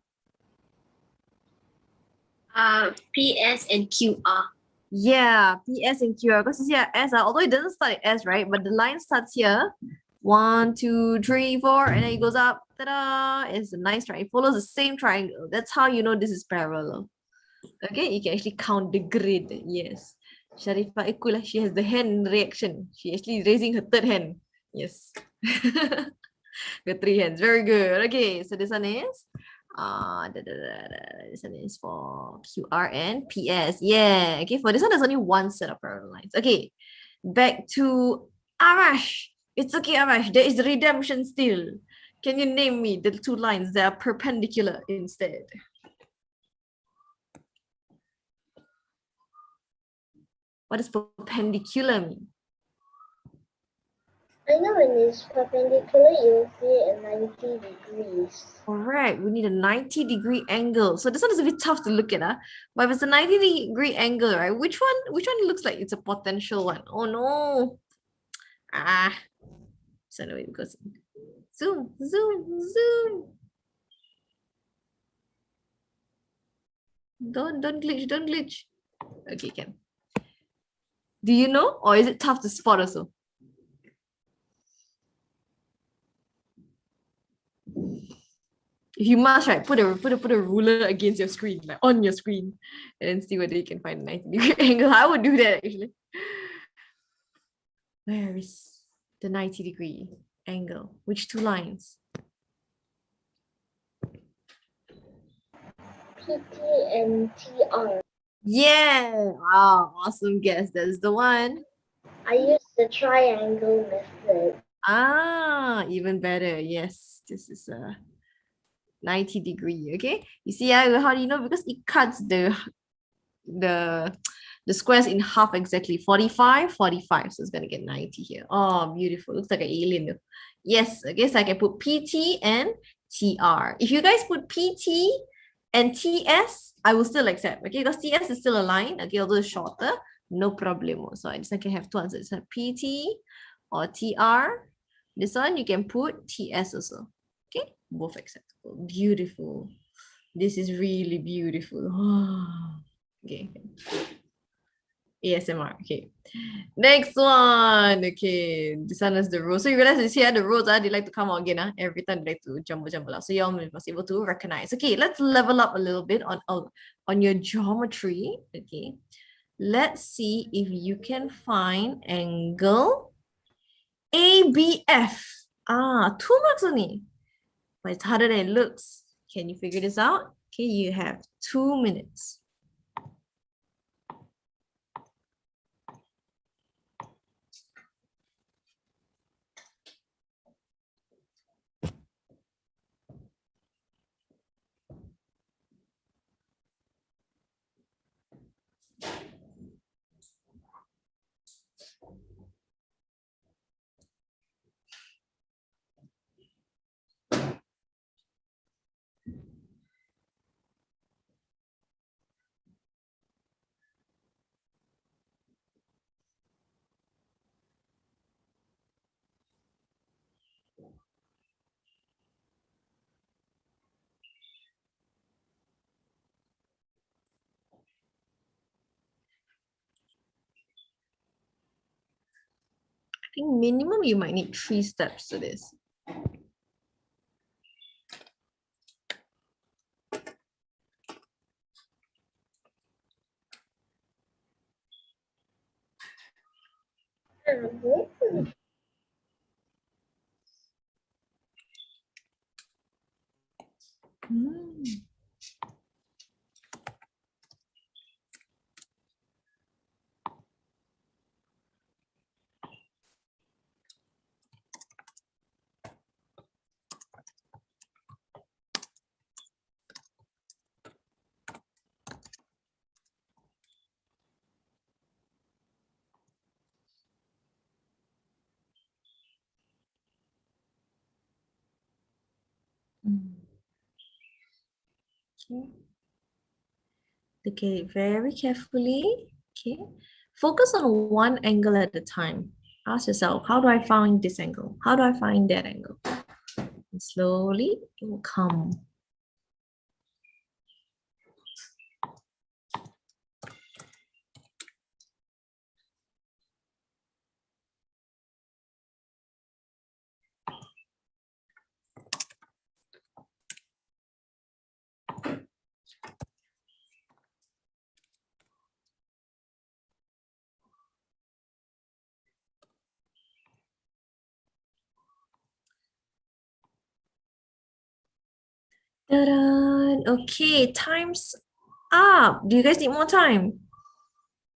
PS and QR. Yeah, PS and QR. Because you see S, although it doesn't start at S, right? But the line starts here. 1, 2, 3, 4, and then it goes up. Ta-da! It's a nice triangle. It follows the same triangle. That's how you know this is parallel. Okay, you can actually count the grid. Yes. Sharifa Ikula, she has the hand reaction. She actually raising her third hand. Yes. Got 3 hands. Very good. Okay, so this one is this one is for QR and PS. Yeah. Okay, for this one, there's only one set of parallel lines. Okay, back to Arash. It's okay, Arash. There is redemption still. Can you name me the two lines that are perpendicular instead? What does perpendicular mean? I know when it's perpendicular, you'll see it at 90 degrees. Correct. We need a 90-degree angle. So this one is a bit tough to look at, but if it's a 90-degree angle, right? Which one looks like it's a potential one? Oh no. So no, it goes zoom, zoom, zoom. Don't glitch, don't glitch. Okay, can. Do you know, or is it tough to spot also? You must, right, put a ruler against your screen, like on your screen, and then see whether you can find a 90-degree angle. I would do that actually. Where is the 90-degree angle? Which two lines? PT and TR. Yeah. Wow, awesome guess. That's the one. I use the triangle method. Even better. Yes, this is a 90-degree. Okay. You see, how do you know? Because it cuts the squares in half exactly. 45, 45. So it's gonna get 90 here. Oh, beautiful. Looks like an alien though. Yes, I guess I can put PT and TR. If you guys put PT and TS, I will still accept. Okay, because TS is still a line. Okay, although it's shorter, no problem. So I just can have two answers. So PT or TR. This one you can put TS also. Okay, both acceptable. Beautiful. This is really beautiful. Okay. ASMR. Okay. Next one. Okay. This one is the road. So you realize you see the roads, they like to come out again. Every time they like to jumble out. So you all must be able to recognize. Okay, let's level up a little bit on your geometry. Okay. Let's see if you can find angle ABF. 2 marks only. But it's harder than it looks. Can you figure this out? Okay, you have 2 minutes. I think minimum you might need 3 steps to this. Okay. Look at it very carefully. Okay. Focus on one angle at a time. Ask yourself, how do I find this angle? How do I find that angle? And slowly it will come. Ta-da! Okay, time's up. Do you guys need more time?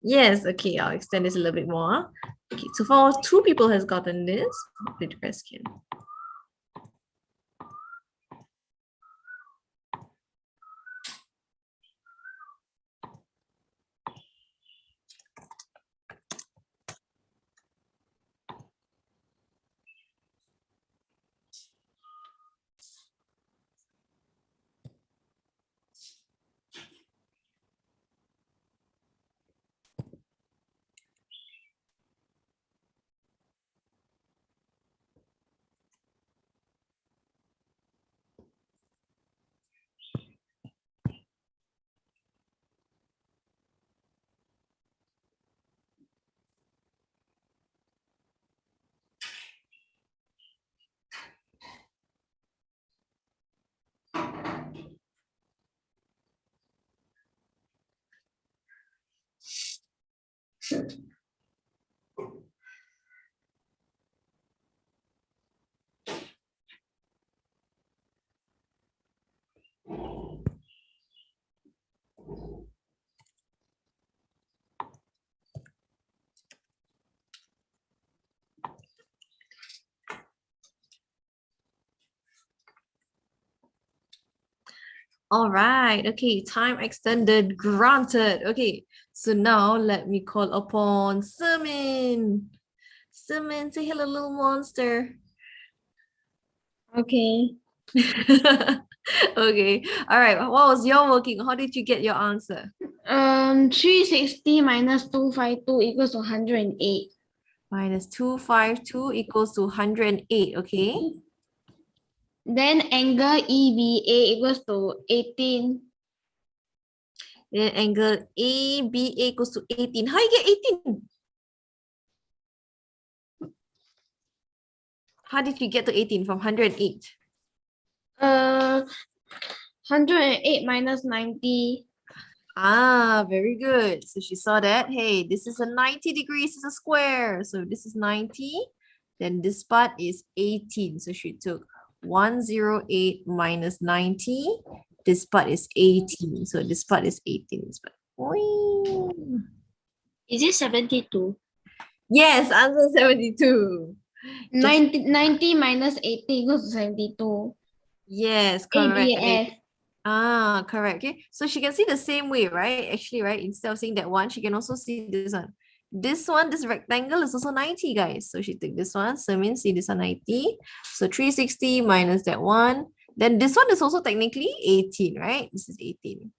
Yes, okay, I'll extend this a little bit more. Okay, so far 2 people has gotten this. Hopefully the rest can. All right. Okay. Time extended. Granted. Okay. So now let me call upon Sumin. Sumin, say hello, little monster. Okay. Okay. All right. What was your working? How did you get your answer? 360 minus 252 equals to 108. Minus 252 equals to 108. Okay. Then angle EBA equals to 18. Then angle ABA equals to 18. How you get 18? How did you get to 18 from 108? 108 minus 90. Ah, very good. So she saw that, hey, this is a 90 degrees, is a square. So this is 90. Then this part is 18. So she took 108 minus 90. This part is 18. So this part is 18. This part. Whee! Is it 72? Yes, answer 72. 90 minus 80 equals to 72. Yes, correct. ABS. Ah, correct. Okay. So she can see the same way, right? Actually, right? Instead of seeing that one, she can also see this one. This one, this rectangle is also 90, guys. So she took this one. So means see this one 90. So 360 minus that one. Then this one is also technically 18, right? This is 18.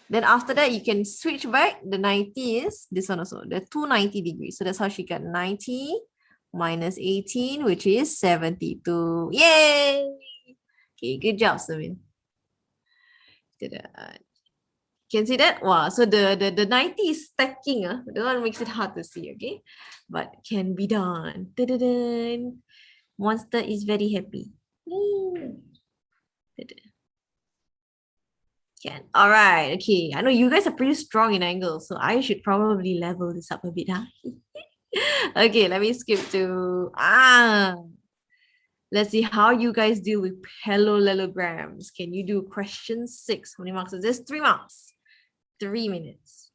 Then after that, you can switch back. The 90 is this one also. The 290 degrees. So that's how she got 90 minus 18, which is 72. Yay! Okay, good job, Samin. Can see that? Wow, so the 90 is stacking. The one makes it hard to see, okay? But can be done. Da-da-da. Monster is very happy. Can. All right, okay. I know you guys are pretty strong in angles, so I should probably level this up a bit, huh? Okay, let me skip to let's see how you guys deal with parallelograms. Can you do question 6? How many marks is this? 3 marks. 3 minutes.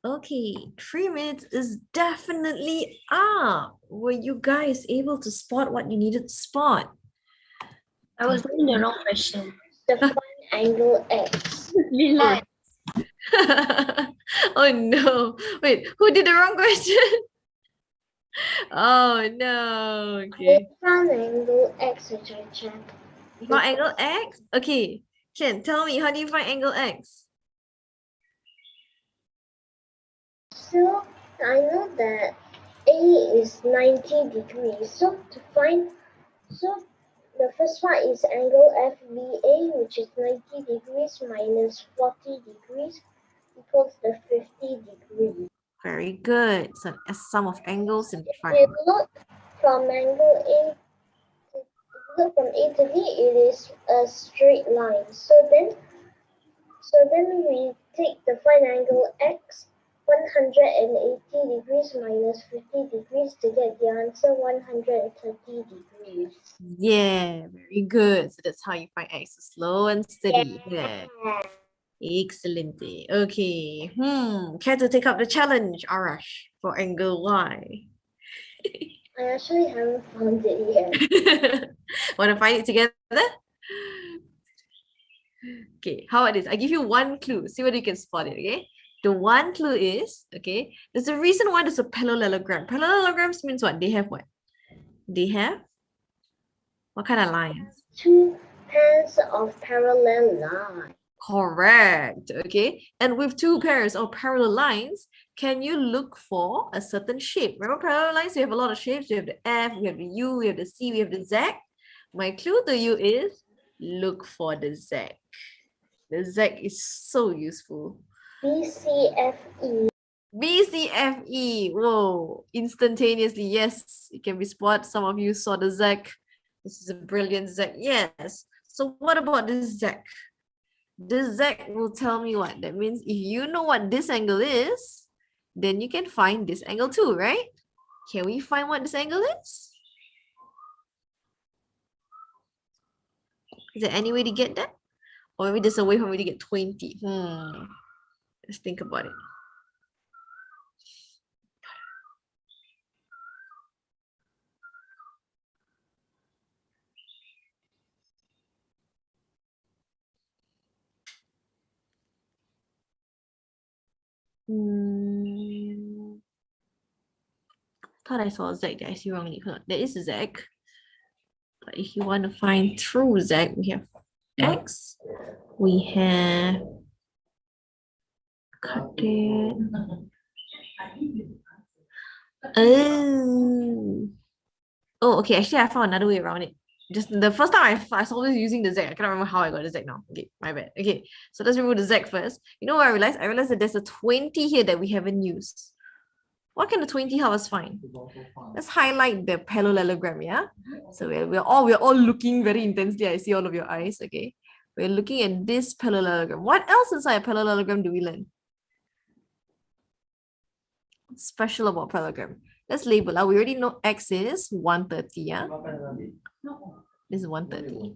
Okay, 3 minutes is definitely up. Were you guys able to spot what you needed to spot? I was doing the wrong question. The angle X. Relax. Oh no. Wait, who did the wrong question? Oh no. Okay. Find angle X, which I checked. For angle X? Okay. Chen, tell me, how do you find angle X? So I know that A is 90 degrees. So the first part is angle FBA, which is 90 degrees minus 40 degrees equals the 50 degrees. Very good. So a sum of angles in If you triangle. look from angle A, if you look from A to B, it is a straight line. So then we take the find angle X, 180 degrees minus 50 degrees to get the answer 130 degrees. Yeah, very good. So that's how you find X. Slow and steady. Yeah. Excellent. Okay. Care to take up the challenge, Arash, for angle Y? I actually haven't found it yet. Want to find it together? Okay, how about this? I give you one clue. See whether you can spot it, okay? The one clue is, okay, there's a reason why there's a parallelogram. Parallelograms means what? They have what? They have what kind of lines? Two pairs of parallel lines. Correct. Okay. And with two pairs of parallel lines, can you look for a certain shape? Remember parallel lines, we have a lot of shapes. We have the F, we have the U, we have the C, we have the Z. My clue to you is look for the Z. The Z is so useful. BCFE. BCFE. Whoa. Instantaneously. Yes. It can be spotted. Some of you saw the Z. This is a brilliant Z. Yes. So what about this Z? This Z will tell me what? That means if you know what this angle is, then you can find this angle too, right? Can we find what this angle is? Is there any way to get that? Or maybe there's a way for me to get 20. Let's think about it. Thought I saw a Z there. I see wrongly. Hold on. There is a Z. But if you want to find through Z, we have X. We have cut it. Oh, okay. Actually, I found another way around it. Just the first time I saw this using the Z. I cannot remember how I got the Z now. Okay, my bad. Okay, so let's remove the Z first. You know what I realized? I realized that there's a 20 here that we haven't used. What can the 20 help us find? Let's highlight the parallelogram, yeah? So we're all looking very intensely. I see all of your eyes, okay? We're looking at this parallelogram. What else inside a parallelogram do we learn? What's special about parallelogram? Let's label. We already know X is 130, yeah? This is 130.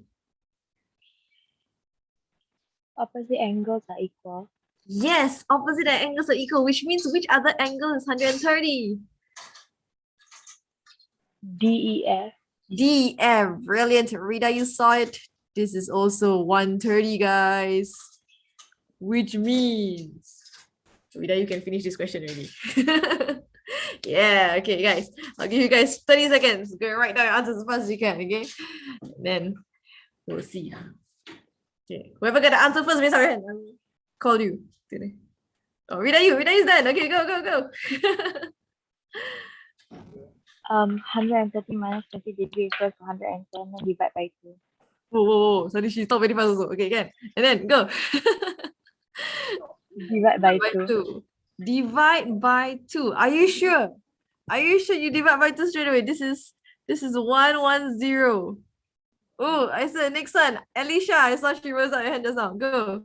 Opposite angles are equal. Yes, opposite angles are equal, which means which other angle is 130? DEF. DEF, brilliant. Rita, you saw it. This is also 130, guys. Which means, Rita, you can finish this question already. Yeah, okay, guys. I'll give you guys 30 seconds. Go write down your answers as fast as you can, okay? And then we'll see. Okay, whoever got the answer first, raise our hand. called you today? Oh, Rita, is done. Okay, go. 130 minus 20 degrees equals to 110 and divide by 2. Whoa. Sorry, she stopped very fast also. Okay, again. And then go. Divide by 2. 2. Divide by 2. Are you sure? Are you sure you divide by 2 straight away? This is 110. Oh, I said next one. Alicia, I saw she rose up her hand just now. Go.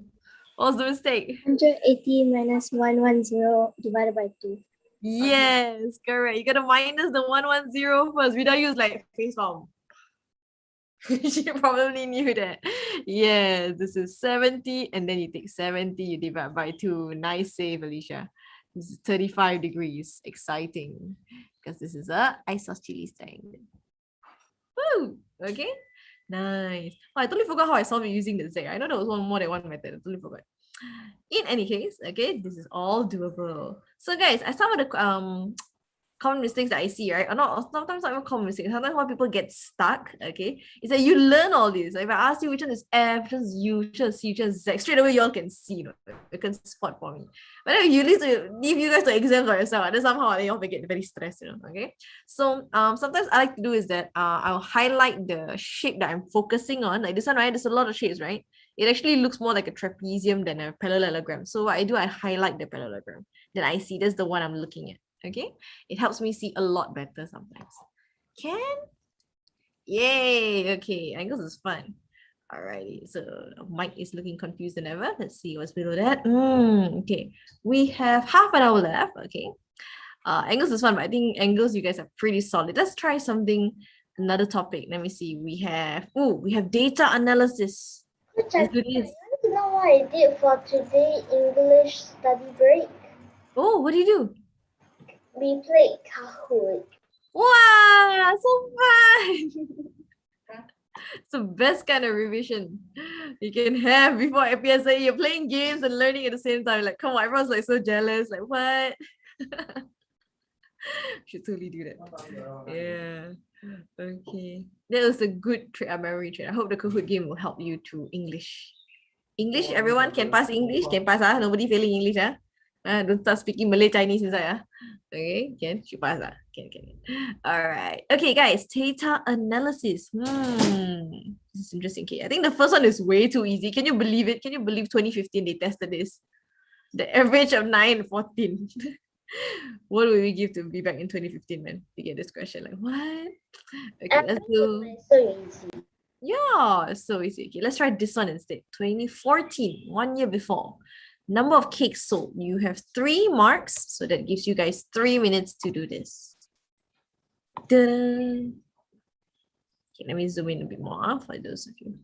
What was the mistake? 180 minus 110 divided by 2. Yes, correct. You gotta minus the 110 first. Without use like face palm. She probably knew that. Yeah, this is 70, and then you take 70, you divide by 2. Nice save, Alicia. This is 35 degrees. Exciting. Because this is a isosceles triangle. Woo! Okay. Nice. Oh, I totally forgot how I solved it using the Z. I know there was more than one method. I totally forgot. In any case, okay, this is all doable. So guys, some of the common mistakes that I see, right? Or not, sometimes not even common mistakes. Sometimes why people get stuck, okay, is that you learn all this. Like if I ask you which one is F, which one is U, which one is C, which one is Z, straight away you all can see, you can spot for me. But then you need to leave you guys to exams by yourself, and then somehow you all get very stressed, okay? So sometimes I like to do is that I'll highlight the shape that I'm focusing on. Like this one, right? There's a lot of shapes, right? It actually looks more like a trapezium than a parallelogram. So what I do, I highlight the parallelogram. Then I see that's the one I'm looking at. Okay, it helps me see a lot better sometimes. Can? Yay! Okay, angles is fun. Alrighty, so Mike is looking confused than ever. Let's see what's below that. Okay, we have half an hour left. Okay, angles is fun, but I think angles you guys are pretty solid. Let's try something, another topic. Let me see. We have data analysis. Which Let's do this. I want to know what I did for today English study break. Oh, what do you do? We played Kahoot. Wow, so fun! It's the best kind of revision you can have before a PSLE. You're playing games and learning at the same time. Like, come on, everyone's like so jealous. Like, what? Should totally do that. Yeah. Okay. That was a good memory trick. I hope the Kahoot game will help you to English. English, everyone can pass English. Can pass, nobody failing English, don't start speaking Malay Chinese inside, Okay, can should pass, Can. All right. Okay, guys, theta analysis. This is interesting. Okay, I think the first one is way too easy. Can you believe it? Can you believe 2015 they tested this? The average of 9 and 14. What would we give to be back in 2015, man? To get this question, like what? Okay, let's do. So easy. Yeah, so easy. Okay, let's try this one instead. 2014, 1 year before. Number of cakes sold. You have 3 marks, so that gives you guys 3 minutes to do this. Okay, let me zoom in a bit more for those of you.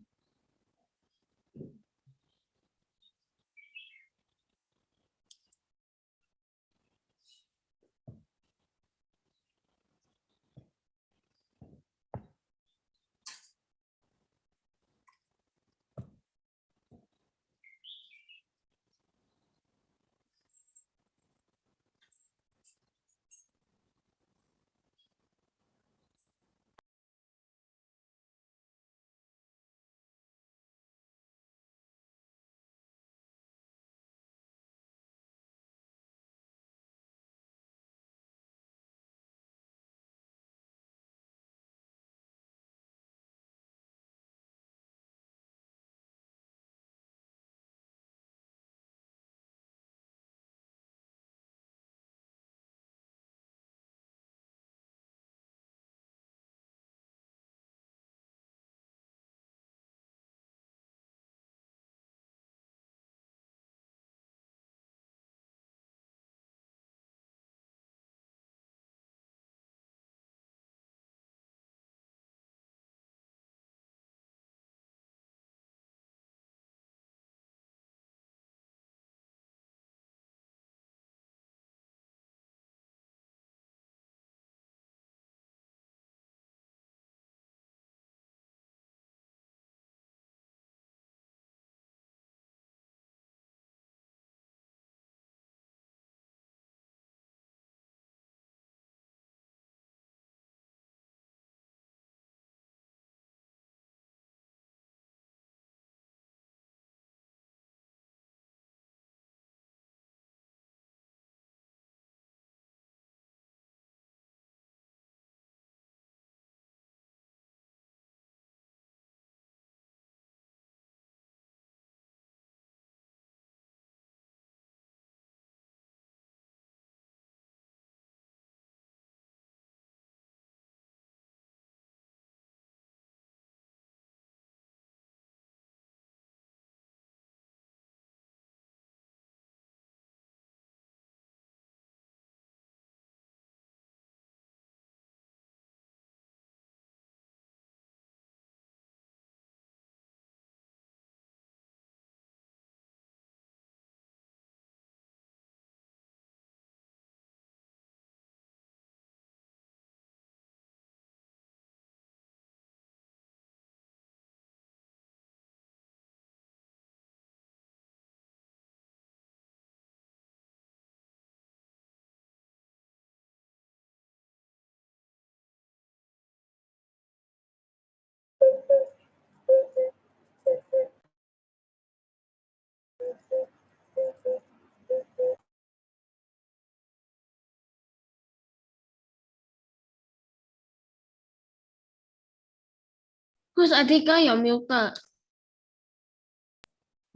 Who's Atika? You're muted.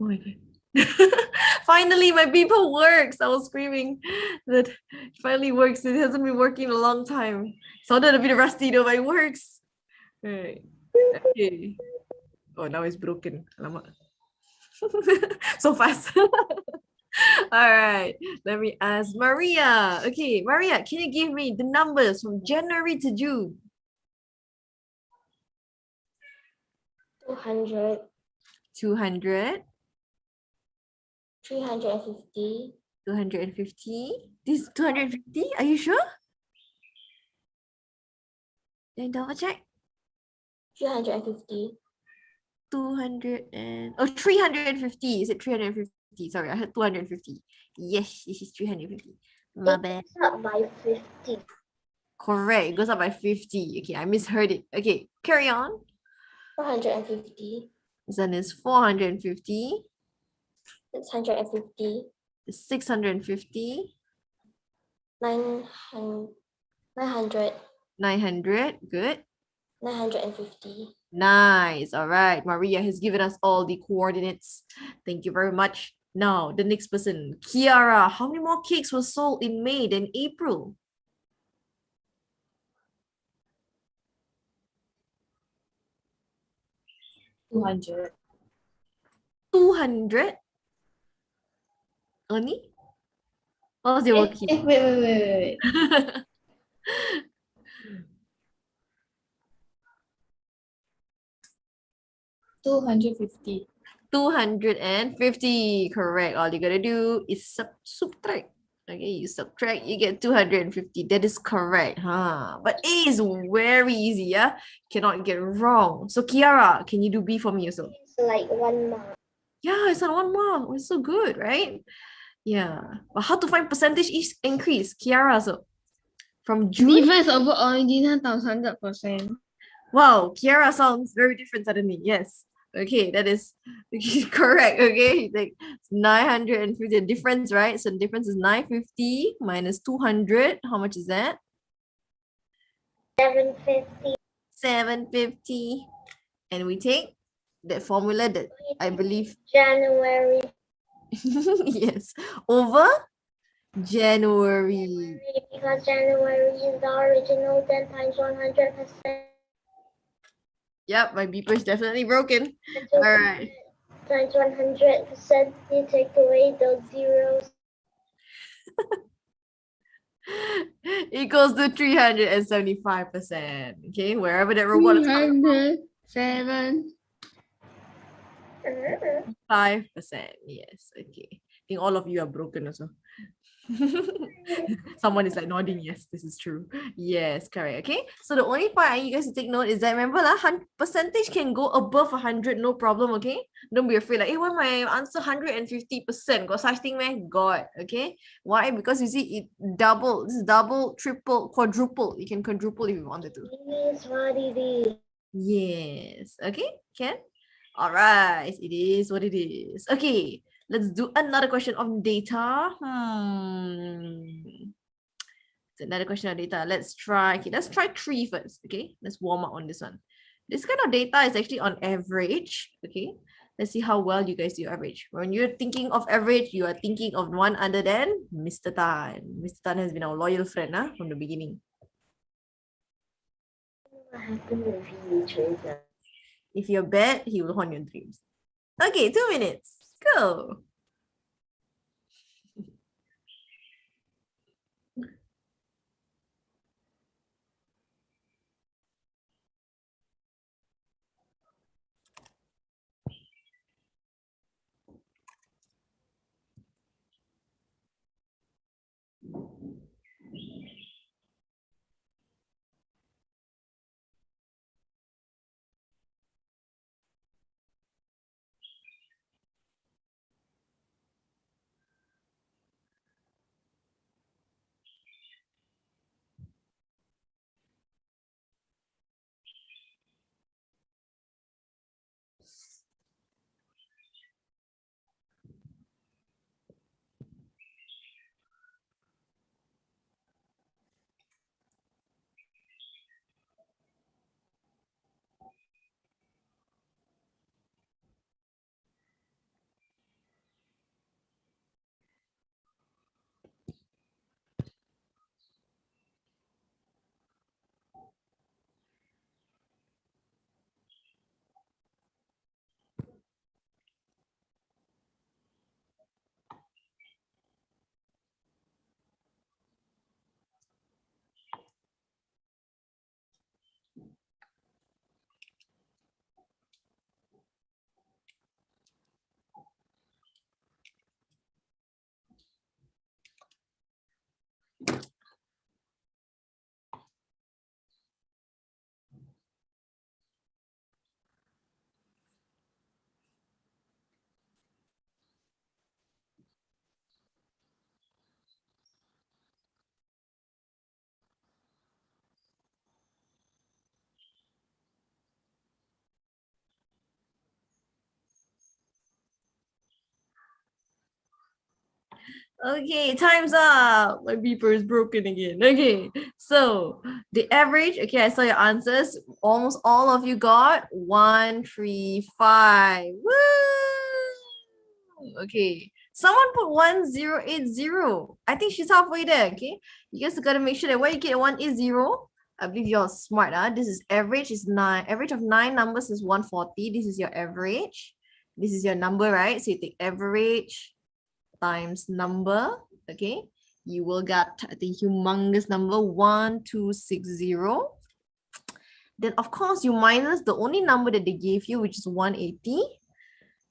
Oh my god. Finally, my people works. I was screaming that it finally works. It hasn't been working a long time. Sounded a bit rusty though, but it works. Right. Okay. Oh, now it's broken. Alamak. So fast. All right. Let me ask Maria. Okay, Maria, can you give me the numbers from January to June? 200, 200, 350, 250. This 250? Are you sure? Then double check. 350, 200 and 350. Is it 350? Sorry, I heard 250. Yes, this is 350. My bad. It's up by 50. Correct. It goes up by 50. Okay, I misheard it. Okay, carry on. 450, This one is 450, 650, 650, 900, 900. Good. 950. Nice. All right. Maria has given us all the coordinates. Thank you very much. Now, the next person, Kiara. How many more cakes were sold in May than April? 200. 200 only? What was your working? Wait. 250. 250. Correct. All you gotta do is subtract. Okay, you subtract, you get 250. That is correct, huh? But A is very easy, yeah? Cannot get wrong. So Kiara, can you do B for me also? It's like 1 mark. Yeah, it's on 1 mark. It's so good, right? Yeah. But how to find percentage increase? Kiara also. From June? Difference over original times 100%. Wow, Kiara sounds very different suddenly. Yes. Okay, that is correct. Okay, like 950. The difference, right? So the difference is 950 minus 200. How much is that? 750. 750. And we take that formula that I believe, January. yes, over January. Because January is the original 10 times 100%. Yep, my beeper is definitely broken. All right. Times 100%, you take away those zeros. Equals to 375%. Okay, wherever that robot is coming from. 307. 5%. Yes. Okay. I think all of you are broken also. Someone is like nodding. Yes, this is true. Yes, correct. Okay. So the only point I need you guys to take note is that remember lah, percentage can go above 100, no problem. Okay. Don't be afraid. Like, hey, why my answer 150%? Got such thing, man? God. Okay. Why? Because you see, it double, this is double, triple, quadruple. You can quadruple if you wanted to. It is what it is. Yes. Okay. Can. All right. It is what it is. Okay. Let's do another question on data. It's another question on data. Let's try. Okay, let's try 3 first. Okay, let's warm up on this one. This kind of data is actually on average. Okay, let's see how well you guys do average. When you're thinking of average, you are thinking of none other than Mr. Tan. Mr. Tan has been our loyal friend from the beginning. What happened if he betrays us? If you're bad, he will haunt your dreams. Okay, 2 minutes. Go. Okay, time's up. My beeper is broken again. Okay, so the average, okay, I saw your answers. Almost all of you got 135. Woo! Okay, someone put 1080. I think she's halfway there. Okay, you guys gotta make sure that where you get 180. I believe you're smart. This is average, is 9. Average of 9 numbers is 140. This is your average. This is your number, right? So you take average times number, okay, you will get the humongous number 1260. Then of course you minus the only number that they gave you, which is 180.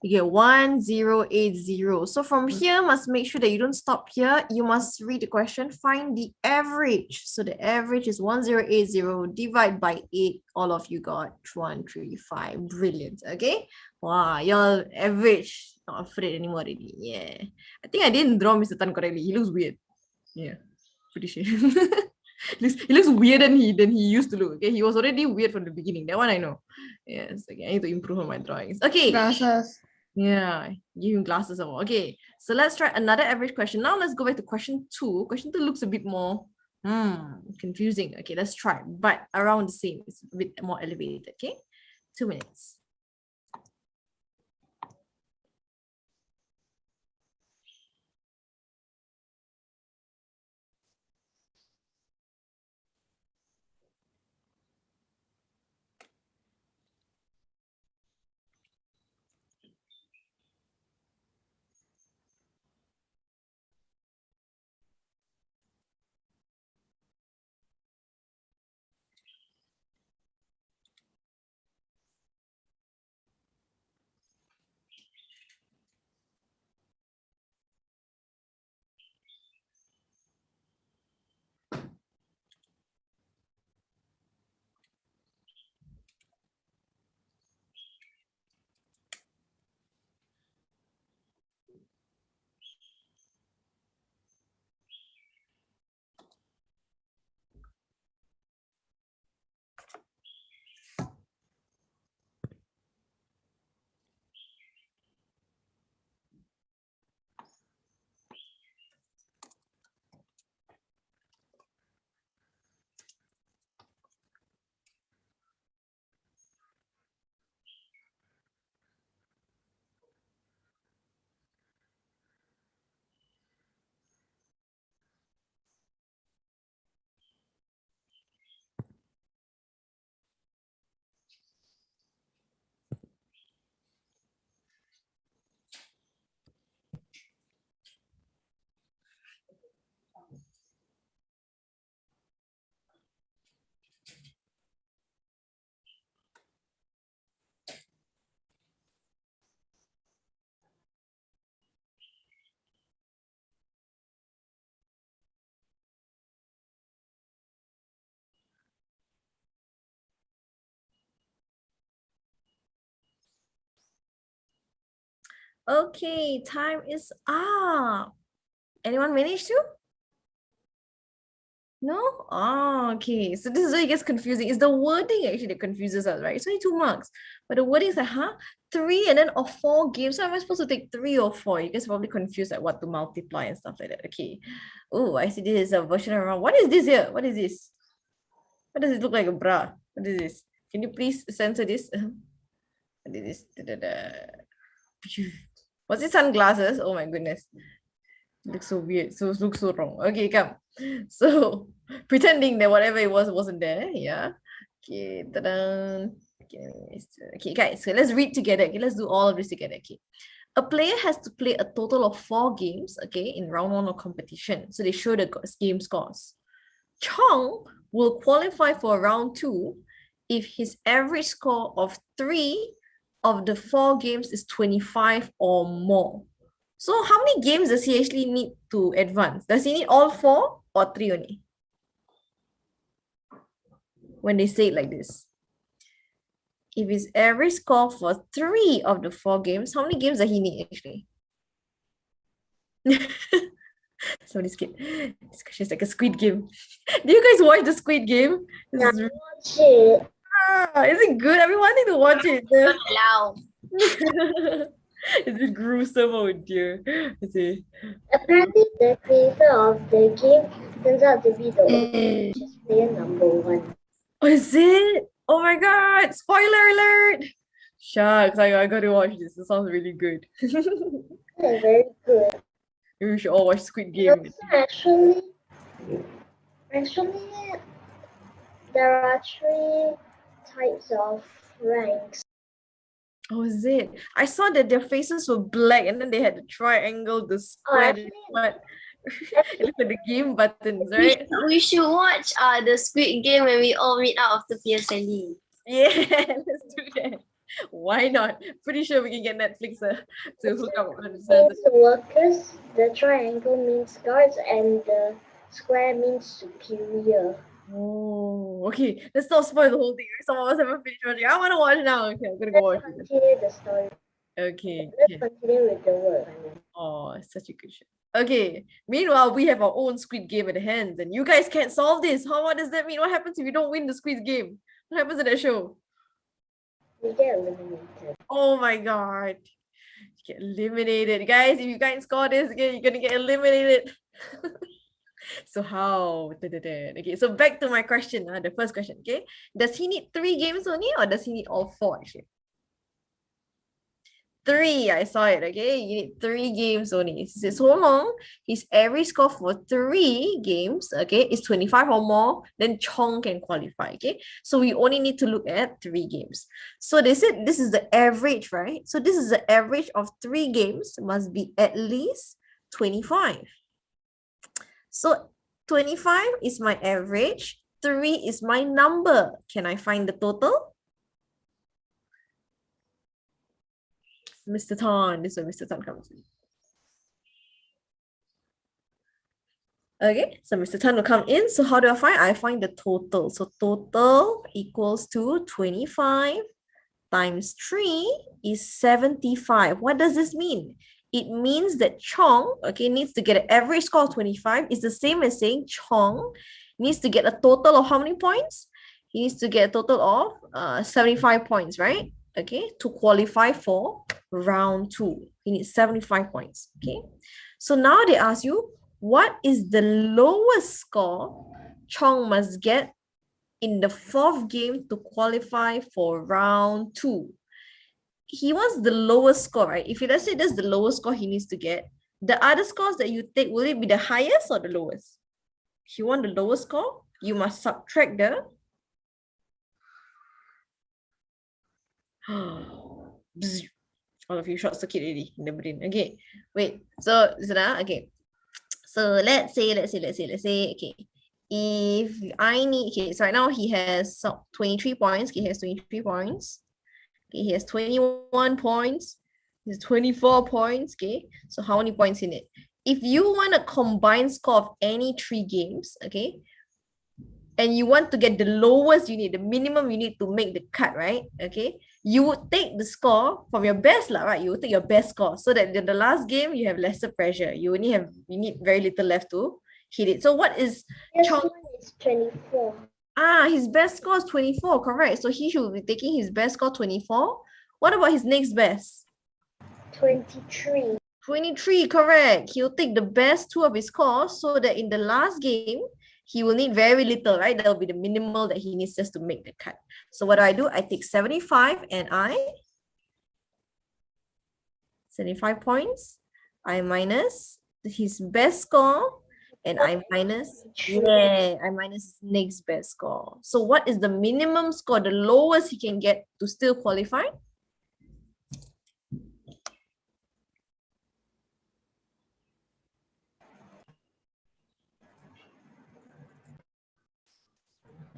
You get 1080. So from here, must make sure that you don't stop here. You must read the question, find the average. So the average is 1080, divide by 8. All of you got 135. Brilliant. Okay. Wow, your average. Not afraid anymore already. Yeah. I think I didn't draw Mr. Tan correctly. He looks weird. Yeah. Pretty sure. He looks weirder than he used to look. Okay. He was already weird from the beginning. That one I know. Yes. Okay. I need to improve on my drawings. Okay. Glasses. Yeah, give him glasses or okay. So let's try another average question. Now let's go back to question 2. Question 2 looks a bit more confusing. Okay, let's try, but around the same. It's a bit more elevated. Okay, 2 minutes. Okay, time is up. Anyone managed to? No? Oh, okay. So this is where it gets confusing. It's the wording actually that confuses us, right? It's only 2 marks. But the wording is like, 3 and then or 4 games. So am I supposed to take 3 or 4? You guys probably confused like what to multiply and stuff like that. Okay. Oh, I see this is a version around. What is this here? What is this? What does it look like a bra? What is this? Can you please censor this? What is this? Was it sunglasses? Oh my goodness. Looks so weird. So looks so wrong. Okay, come. So pretending that whatever it was wasn't there. Yeah. Okay. Ta-da. Okay, guys. So let's read together. Okay, let's do all of this together. Okay. A player has to play a total of 4 games. Okay, in round 1 of competition. So they show the game scores. Chong will qualify for round 2 if his average score of 3 of the 4 games is 25 or more. So how many games does he actually need to advance? Does he need all 4 or 3 only? When they say it like this. If his average score for 3 of the 4 games, how many games does he need actually? Somebody's kid. This question is like a Squid Game. Do you guys watch the Squid Game? Yeah, watch it. Is it good? I've been wanting to watch it. Not allowed. Is it gruesome? Oh dear. Let's see. Apparently, the creator of the game turns out to be the owner, which is player number 1. Oh, is it? Oh my god! Spoiler alert! Shucks, I gotta watch this. It sounds really good. They're very good. We should all watch Squid And Game. also, actually, there are 3 types of ranks. Oh, is it? I saw that their faces were black and then they had the triangle, the square, the actually- what? It looked like the game buttons, right? We should watch the Squid Game when we all meet out of the PSLE. Yeah, let's do that. Why not? Pretty sure we can get Netflix to hook up on the Means workers, the triangle means guards, and the square means superior. Oh, okay. Let's not spoil the whole thing. Some of us haven't finished watching. I want to watch now. Okay, I'm gonna go watch Let's it. continue the story. Okay. Let's Yeah. continue with the work. Oh, it's such a good show. Okay. Meanwhile, we have our own Squid Game at the hands, and you guys can't solve this. What does that mean? What happens if you don't win the Squid Game? What happens in that show? We get eliminated. Oh my god. You get eliminated. Guys, if you can't score this again, you're gonna get eliminated. So how? Okay, so back to my question. The first question. Okay. Does he need 3 games only, or does he need all 4 actually? 3, I saw it. Okay, you need 3 games only. So long, his average score for 3 games, okay, is 25 or more, then Chong can qualify. Okay, so we only need to look at 3 games. So they said this is the average, right? So this is the average of 3 games, must be at least 25. So 25 is my average, 3 is my number. Can I find the total? Mr. Tan, this is where Mr. Tan comes in. Okay, so Mr. Tan will come in. So how do I find? I find the total. So total equals to 25 times 3 is 75. What does this mean? It means that Chong, okay, needs to get an average score of 25. It's the same as saying Chong needs to get a total of how many points? He needs to get a total of 75 points, right? Okay, to qualify for round 2. He needs 75 points, okay? So now they ask you, what is the lowest score Chong must get in the 4th game to qualify for round 2? He wants the lowest score, right? If let's say that's the lowest score he needs to get, the other scores that you take, will it be the highest or the lowest? If you want the lowest score, you must subtract the all of you short circuit already in the brain. Okay, wait. So okay. So let's say, okay. If I need, okay, so right now he has 23 points. Okay, he has 23 points. Okay, he has 21 points. He has 24 points. Okay, so how many points in it? If you want a combined score of any 3 games, okay, and you want to get the lowest you need, the minimum you need to make the cut, right? Okay, you would take the score from your best, right? You would take your best score so that in the last game you have lesser pressure. You need very little left to hit it. So what is Chong? Is 24. His best score is 24, correct. So he should be taking his best score 24. What about his next best? 23. 23, correct. He'll take the best 2 of his scores so that in the last game, he will need very little, right? That'll be the minimal that he needs just to make the cut. So what do? I take 75 and 75 points. I minus his best score and I minus his next best score. So what is the minimum score, the lowest he can get to still qualify?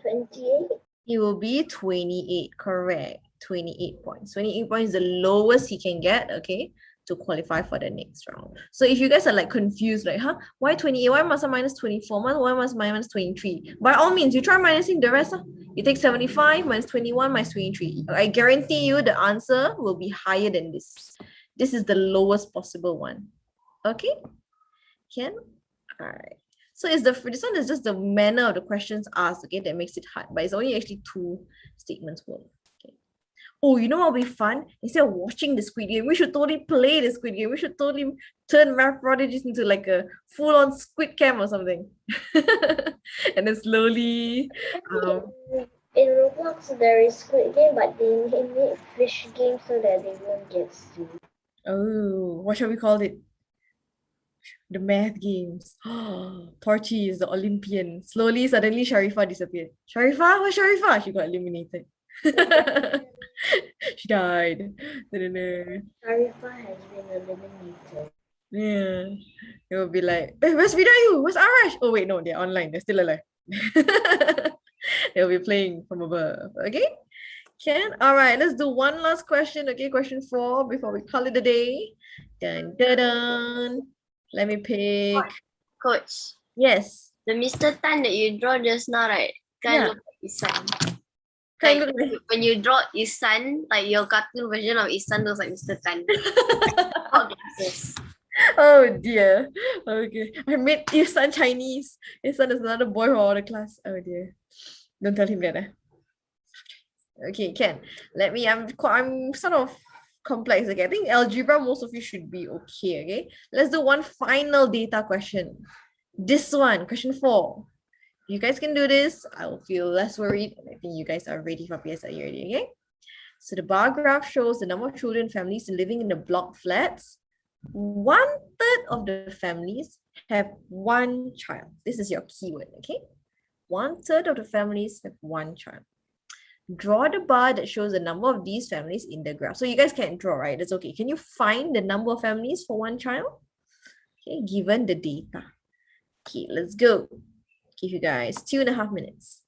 It will be 28, correct. 28 points. 28 points is the lowest he can get, okay, to qualify for the next round. So if you guys are like confused, like, why 28? Why must I minus 24? Why must I minus 23? By all means, you try minusing the rest. You take 75 minus 21 minus 23. I guarantee you the answer will be higher than this. This is the lowest possible one. Okay? Can? All right. So this one is just the manner of the questions asked, okay, that makes it hard, but it's only actually 2 statements worth. Okay. Oh, you know what would be fun? Instead of watching the Squid Game, we should totally play the Squid Game. We should totally turn math prodigies into like a full-on Squid Camp or something. And then slowly, um, In Roblox, there is Squid Game, but they name it Fish Game so that they won't get sued. oh, what shall we call it? The math games. Torchy is the Olympian. Slowly, suddenly, Sharifah disappeared. Sharifah? Where's Sharifah? She got eliminated. She died. Sharifah has been eliminated. Yeah. It will be like, hey, where's Vidayu? Where's Arash? Oh, wait, no, they're online. They're still alive. They'll be playing from above. Okay? Can? All right, let's do one last question. Okay, question 4 before we call it a day. Dun, dun, dun. Let me pick. Coach, Yes. the Mr. Tan that you draw just now, right? Kind Yeah. of like Isan. Kind Like of like- when you draw Isan, like your cartoon version of Isan looks like Mr. Tan. All glasses. Oh dear. Okay. I made Ihsan Chinese. Ihsan is another boy from our class. Oh dear. Don't tell him that. Okay, Ken. Let me. I'm sort of complex. Okay. I think algebra, most of you should be okay. Okay. Let's do one final data question. This one, question 4. You guys can do this. I will feel less worried. I think you guys are ready for PSLE already. Okay. So the bar graph shows the number of children families living in the block flats. 1/3 of the families have one child. This is your keyword, okay? 1/3 of the families have one child. Draw the bar that shows the number of these families in the graph. So you guys can't draw, right? That's okay. Can you find the number of families for one child? Okay, given the data. Okay, let's go. Give you guys 2.5 minutes.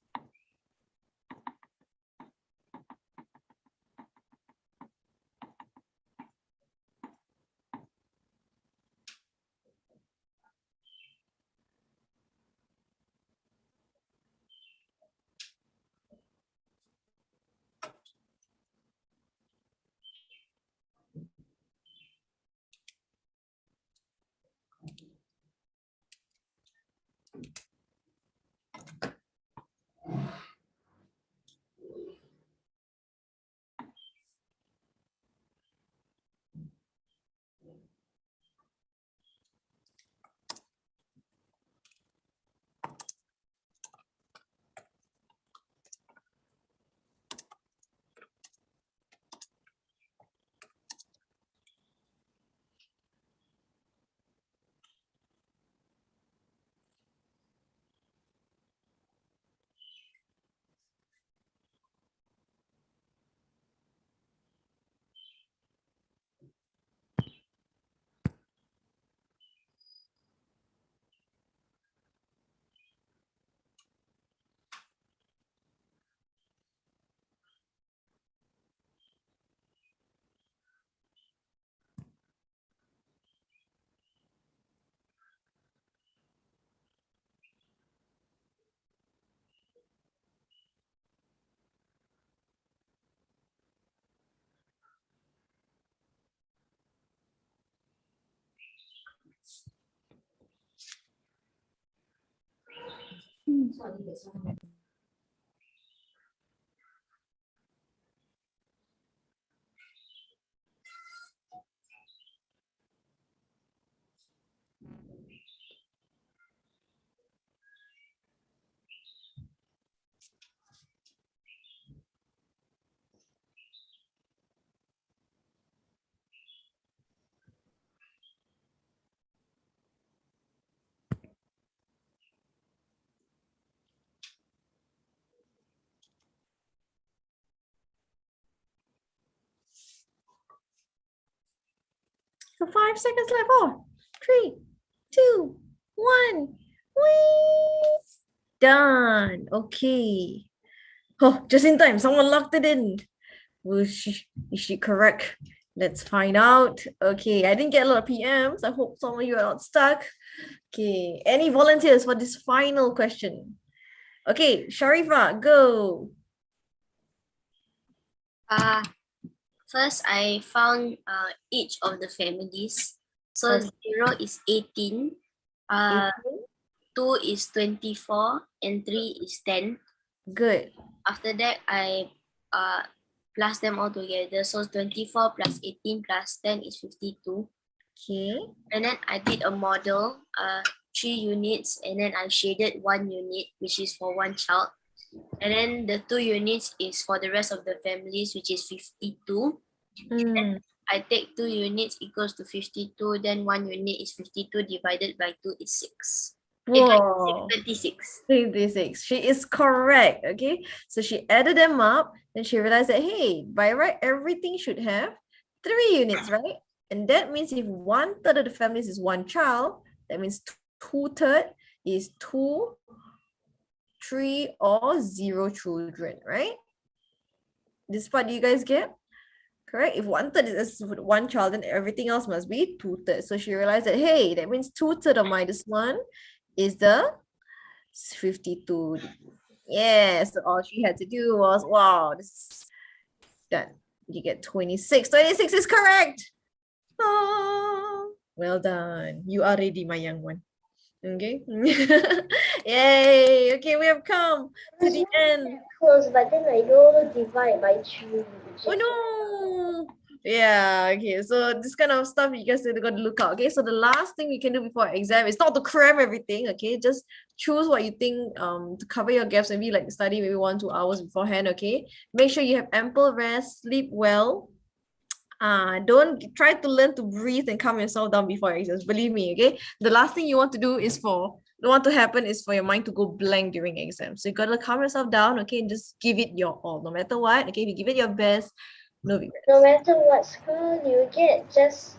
So 5 seconds left. 4, 3, 2, 1. Whee! Done. Okay. Oh, just in time. Someone locked it in. Is she correct? Let's find out. Okay, I didn't get a lot of PMs. I hope some of you are not stuck. Okay, any volunteers for this final question? Okay, Sharifa, go. First, I found each of the families. So Okay. 0 is 18, 2 is 24, and 3 is 10. Good. After that, I plus them all together. So 24 plus 18 plus 10 is 52. Okay. And then I did a model, 3 units, and then I shaded 1 unit, which is for 1 child. And then the 2 units is for the rest of the families, which is 52. Mm. I take 2 units equals to 52, then 1 unit is 52 divided by 2 is 6. Whoa. 26. 26. She is correct. Okay. So she added them up and she realized that, hey, by right, everything should have 3 units, right? And that means if 1/3 of the families is 1 child, that means 2/3 is 2, 3, or 0 children, right? This part, do you guys get? Correct. If 1/3 is 1 child, then everything else must be 2/3. So she realized that, hey, that means 2/3 of minus 1 is the 52. Yeah, so all she had to do was, wow, this is done. You get 26. 26 is correct. Oh, well done. You are ready, my young one. Okay. Yay. Okay, we have come to the end. Close, but then I go divide by 3. Oh no. Yeah, okay. So this kind of stuff you guys got to look out. Okay. So the last thing we can do before exam is not to cram everything. Okay. Just choose what you think to cover your gaps, maybe like study maybe 1-2 hours beforehand. Okay. Make sure you have ample rest, sleep well. Don't try to learn to breathe and calm yourself down before exams. Believe me, okay. The last thing you want to do is for your mind to go blank during exams. So you gotta calm yourself down, okay, and just give it your all, no matter what. Okay, if you give it your best, no regrets. No matter what score you get, just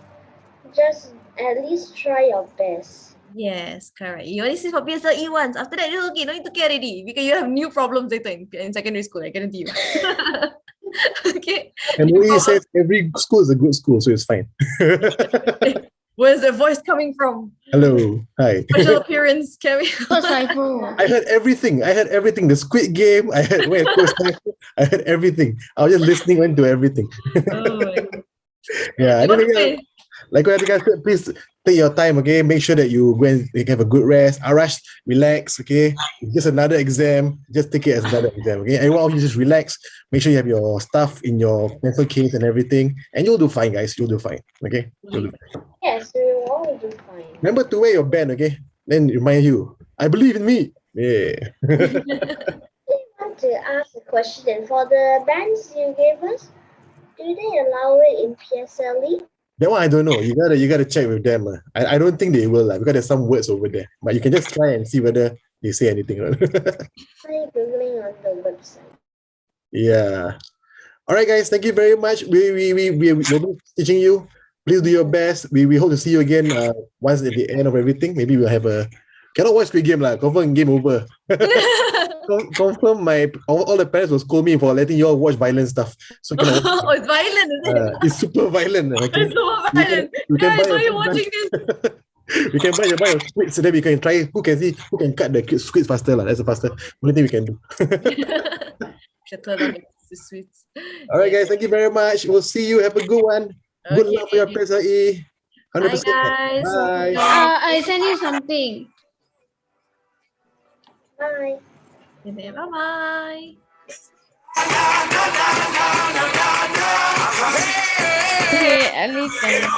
at least try your best. Yes, correct. You only sit for PSLE once. After that, it's okay. No need to care already because you have new problems later in secondary school. I guarantee you. Okay. And we says every school is a good school, so it's fine. Where's the voice coming from? Hello, hi. Special appearance, Kevin. I heard everything. The Squid Game. I heard I heard everything. I was just listening into everything. Oh my God. Yeah. You want to Anyway, say? like what the guy said, please take your time, okay? Make sure that you go and have a good rest. Arash, relax, okay? It's just another exam. Just take it as another exam, okay? Everyone, you just relax. Make sure you have your stuff in your pencil case and everything. And you'll do fine, guys. You'll do fine, okay? You'll do fine. Yes, we will all do fine. Remember to wear your band, okay? Then remind you, I believe in me. Yeah. I want to ask a question. For the bands you gave us, do they allow it in PSLE? That one I don't know. You gotta check with them. I don't think they will because there's some words over there. But you can just try and see whether they say anything. I'm googling on the website. Yeah. All right, guys. Thank you very much. We're teaching you. Please do your best. We hope to see you again once at the end of everything. Maybe we'll have a cannot watch Squid Game lah. Confirm game over. Confirm all the parents will scold me for letting you all watch violent stuff. So Oh, it's violent, is it? it's super violent. Okay? It's super violent. Guys, why are you watching this? We can buy a squid so that we can try who can cut the squids faster. That's the faster only thing we can do. Should turn on the sweets. All right, guys. Thank you very much. We'll see you. Have a good one. Good luck for your PSLE. 100%. Bye, guys. Bye. I send you something. Bye. Bye-bye. Okay, at least.